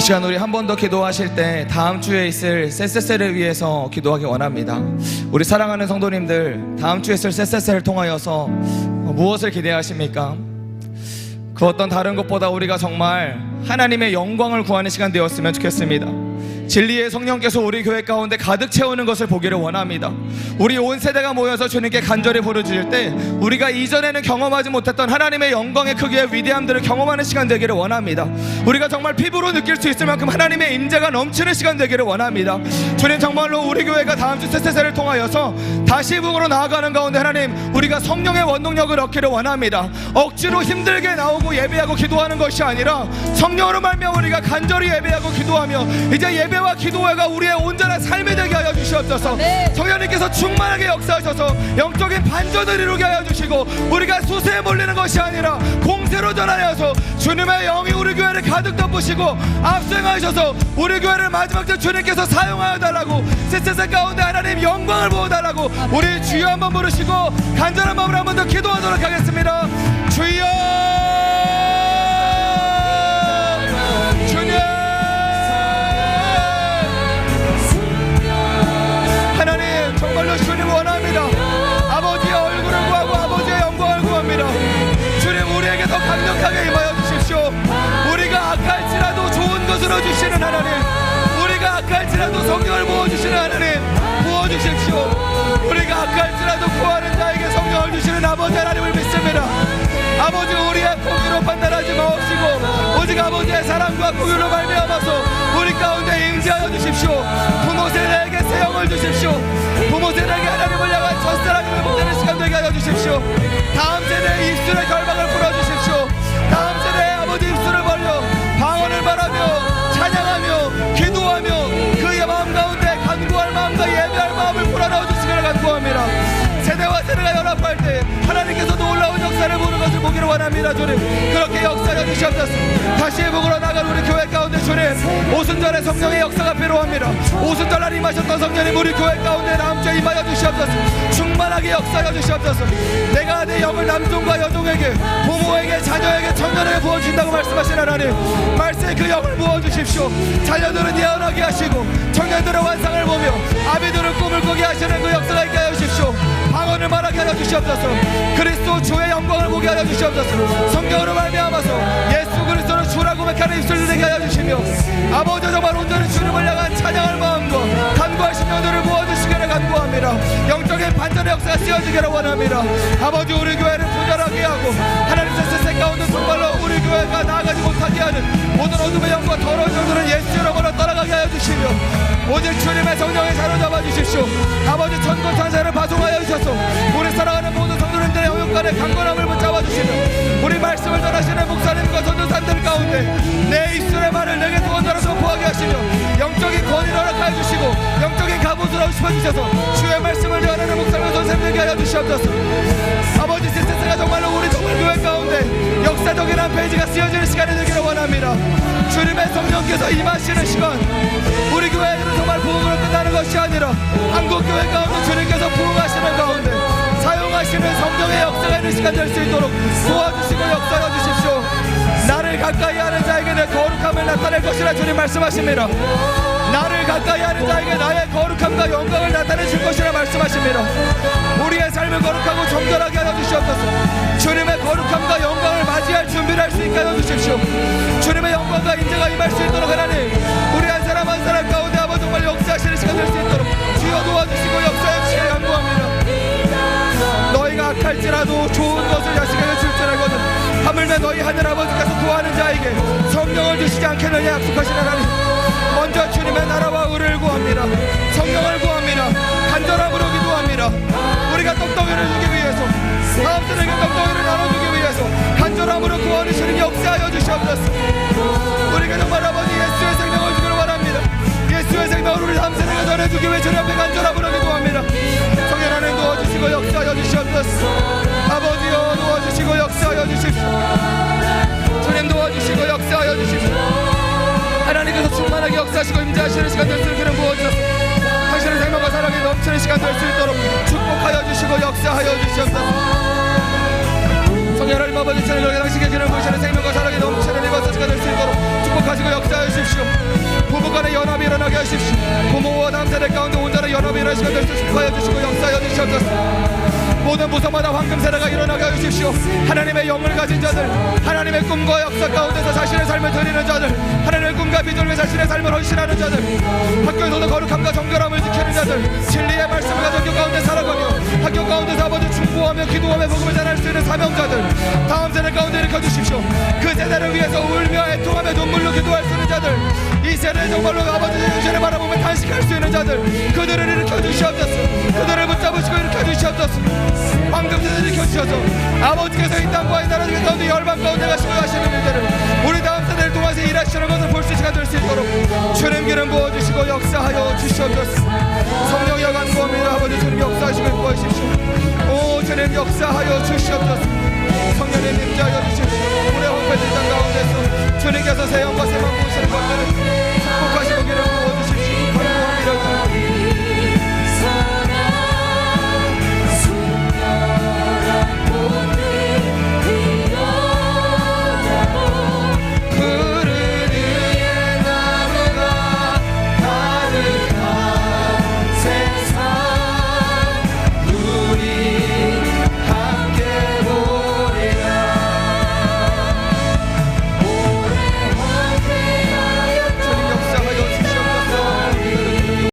시간 우리 한 번 더 기도하실 때 다음 주에 있을 셋셋셋을 위해서 기도하기 원합니다. 우리 사랑하는 성도님들, 다음 주에 있을 셋셋셋을 통하여서 무엇을 기대하십니까? 그 어떤 다른 것보다 우리가 정말 하나님의 영광을 구하는 시간 되었으면 좋겠습니다. 진리의 성령께서 우리 교회 가운데 가득 채우는 것을 보기를 원합니다. 우리 온 세대가 모여서 주님께 간절히 부르짖을 때 우리가 이전에는 경험하지 못했던 하나님의 영광의 크기의 위대함들을 경험하는 시간 되기를 원합니다. 우리가 정말 피부로 느낄 수 있을 만큼 하나님의 임재가 넘치는 시간 되기를 원합니다. 주님, 정말로 우리 교회가 다음 주 셋셋셋을 통하여서 다시 북으로 나아가는 가운데 하나님, 우리가 성령의 원동력을 얻기를 원합니다. 억지로 힘들게 나오고 예배하고 기도하는 것이 아니라 성령으로 말미암아 우리가 간절히 예배하고 기도하며 이제 예배와 기도회가 우리의 온전한 삶이 되게 하여 주시옵소서. 성령님께서 충만하게 역사하셔서 영적인 반전을 이루게 하여 주시고 우리가 수세에 몰리는 것이 아니라 공세로 전하여서 주님의 영이 우리 교회를 가득 덮으시고 압수행하셔서 우리 교회를 마지막 때 주님께서 사용하여 달라고, 셋셋셋 가운데 하나님 영광을 부어달라고 우리 주여 한번 부르시고 간절한 마음으로 한번 더 기도하도록 하겠습니다. 주여, 주님, 하나님 정말로 주님 원합니다. 아버지의 얼굴을 구하고 아버지의 영광을 구합니다. 주님, 우리에게 더 강력하게 임하여 주십시오. 우리가 악할지라도 좋은 것으로 주시는 하나님, 우리가 악할지라도 성령을 부어주시는 하나님 부어주십시오. 우리가 악할지라도 구하는 자에게 성령을 주시는 아버지 하나님을 믿습니다. 아버지, 우리의 공의로 판단하지 마옵시고 오직 아버지의 사랑과 공의로 말미암아서 우리 가운데 임재하여 주십시오. 부모 세대에게 새 영을 주십시오. 부모 세대에게 하나님을 향한 첫사랑을 회복되는 시간 되게 하여 주십시오. 다음 세대의 입술의 결박을 풀어주십시오. 다음 세대의 아버지 입술을 벌려 방언을 말하며 찬양하며 기도하며 그의 마음 가운데 간구할 마음과 예배할 마음을 불어넣어 주시기를 간구합니다. 세대와 세대가 연합할 때 하나님께서 놀라운 역사를 보는 것을 보기를 원합니다. 주님, 그렇게 역사해 주시옵소서. 다시 회복으로 나갈 우리 교회 가운데 주님, 오순절의 성령의 역사가 필요합니다. 오순절날 임하셨던 성령님 우리 교회 가운데 다음 주에 임하여 주시옵소서. 충만하게 역사해 주시옵소서. 내가 내 영을 남종과 여종에게, 부모에게, 자녀에게, 청년에게 부어주신다고 말씀하신 하나님, 말씀에 그 영을 부어주십시오. 자녀들은 예언하게 하시고 청년들은 환상을 보며 아비들은 꿈을 꾸게 하시는 그 역사가 있게 하여 주십시오. 방언을 말하게 하여 주시옵소서. 그리스도 주의 영광을 보게 하여 주시옵소서. 성경으로 말미암아서 예수 그리스도를 주라고 고백하는 입술을 되게 하여 주시며 아버지, 정말 온전히 주님을 향한 찬양할 마음과 간구할 심령들을 부어주시기를 간구합니다. 영적인 반전의 역사가 쓰여지기를 원합니다. 아버지, 우리 교회를 부절하게 하고 하나님 셋셋 가운데 정말로 우리 교회가 나아가지 못하게 하는 모든 어둠의 영과 더러운 영들은 예수 이름으로 떠나가게 하여 주시며 오직 주님의 성령에 사로잡아 주십시오. 아버지, 천군 천사를 파송하여 주셔서 우리 사랑하는 모든 성도님들의 영역간의 강건함을 붙잡아 주시며 우리 말씀을 전하시는 목사님과 전도사님들 가운데 내 입술의 말을 내게 두어달라 선포하게 하시며 영적인 권위를 허락하여 주시고 영적인 갑옷을 얻으시어 주셔서 주의 말씀을 전하는 목사님과 전도사님들에게 하여 주시옵소서. 아버지, 셋셋셋가 정말로 우리 정말 교회 가운데 역사적인 한 페이지가 쓰여지는 시간이 되기를 원합니다. 주님의 성령께서 임하시는 시간, 우리 교회는 정말 부흥으로 끝나는 것이 아니라 한국교회 가운데 주님께서 부흥하시는 가운데 사용하시는 성령의 역사가 있는 시간 될 수 있도록 도와주시고 역사해 주십시오. 나를 가까이 하는 자에게 내 거룩함을 나타낼 것이라 주님 말씀하십니다. 나를 가까이 하는 자에게 나의 거룩함과 영광을 나타내 줄 것이라 말씀하십니다. 우리의 삶을 거룩하고 정결하게 하여 주시옵소서. 주님의 거룩함과 영광을 맞이할 준비를 할 수 있게 하여 주십시오. 주님의 영광과 인재가 임할 수 있도록 하나님, 우리 한 사람 한 사람 가운데 아버지 정말 역사하시는 시간 될 수 있도록 주여 도와주시고 역사해 주시길 간구합니다. 너희가 악할지라도 좋은 것을 자식에게 줄 줄 알거든 하물며 너희 하늘 아버지께서 구하는 자에게 성령을 주시지 않겠느냐 약속하신 하나님, 먼저 주님의 나라와 의를 구합니다. 성령을 구합니다. 간절함으로 기도합니다. 우리가 떡덩이를 주기 위해서, 사람들에게 떡덩이를 나눠주기 위해서 간절함으로 구하는 주님 역사하여 주시옵소서. 우리가 정말 아버지 예수의 생명을 주기를 원합니다. 예수의 생명을 우리 3세대가 전해주기 위해 주님 앞에 간절함으로 기도합니다. 성령 하나님 도와주시고 역사하여 주시옵소서. 아버지여 도와주시고 역사하여 주십시오. 주님 도와주시고 역사하여 주십시오. 하나님께서 충만하게 역사하시고 임재하시는 시간 될 수 있기를 부어주셔서 당신의 생명과 사랑이 넘치는 시간 될 수 있도록 축복하여 주시고 역사하여 주시옵소서. 성령 하나님 아버지, 저는 너희 당신께 기름 부으시는 생명과 사랑이 넘치는 이곳 시간 될 수 있도록 축복하시고 역사하여 주십시오. 주십시오. 부모와 다음 세대 가운데 온전한 연합이 일하시게 될 수 있게 하여 주시고 역사하여 주시옵소서. 모든 부서마다 황금 세대가 일어나게 하여 주십시오. 하나님의 영을 가진 자들, 하나님의 꿈과 역사 가운데서 자신의 삶을 드리는 자들, 하나님의 꿈과 비전을 위해 자신의 삶을 헌신하는 자들, 학교에서도 거룩함과 정결함을 지키는 자들, 진리의 말씀을 가지고 학교 가운데 살아가며 학교 가운데서 아버지 중보하며 기도하며 복음을 전할 수 있는 사명자들, 다음 세대 가운데 일으켜 주십시오. 그 세대를 위해서 울며 애통하며 눈물로 기도할 수 있는 자들, 이 세대 정말로 아버지의 영신을 바라보며 탄식할 수 있는 자들, 그들을 일으켜 주시옵소서. 그들을 붙잡으시고 일으켜 주시옵소서. 황금 세대를 일으켜 주셔서 아버지께서 이 땅과 이 나라 가운데 열방 가운데 가시고 하시는 일들을 우리 다음 세대를 통해서 일하시는 것을 볼 수 있게 될 수 있도록 주님 기름 부어주시고 역사하여 주시옵소서. 성령 여간 구합니다. 아버지 주님 역사하시고 구하십시오. 오 주님 역사하여 주시옵소서. 성령님 임재하여 주십시오. 우리 홍패 대장 가운데서 주님께서 새 영과 새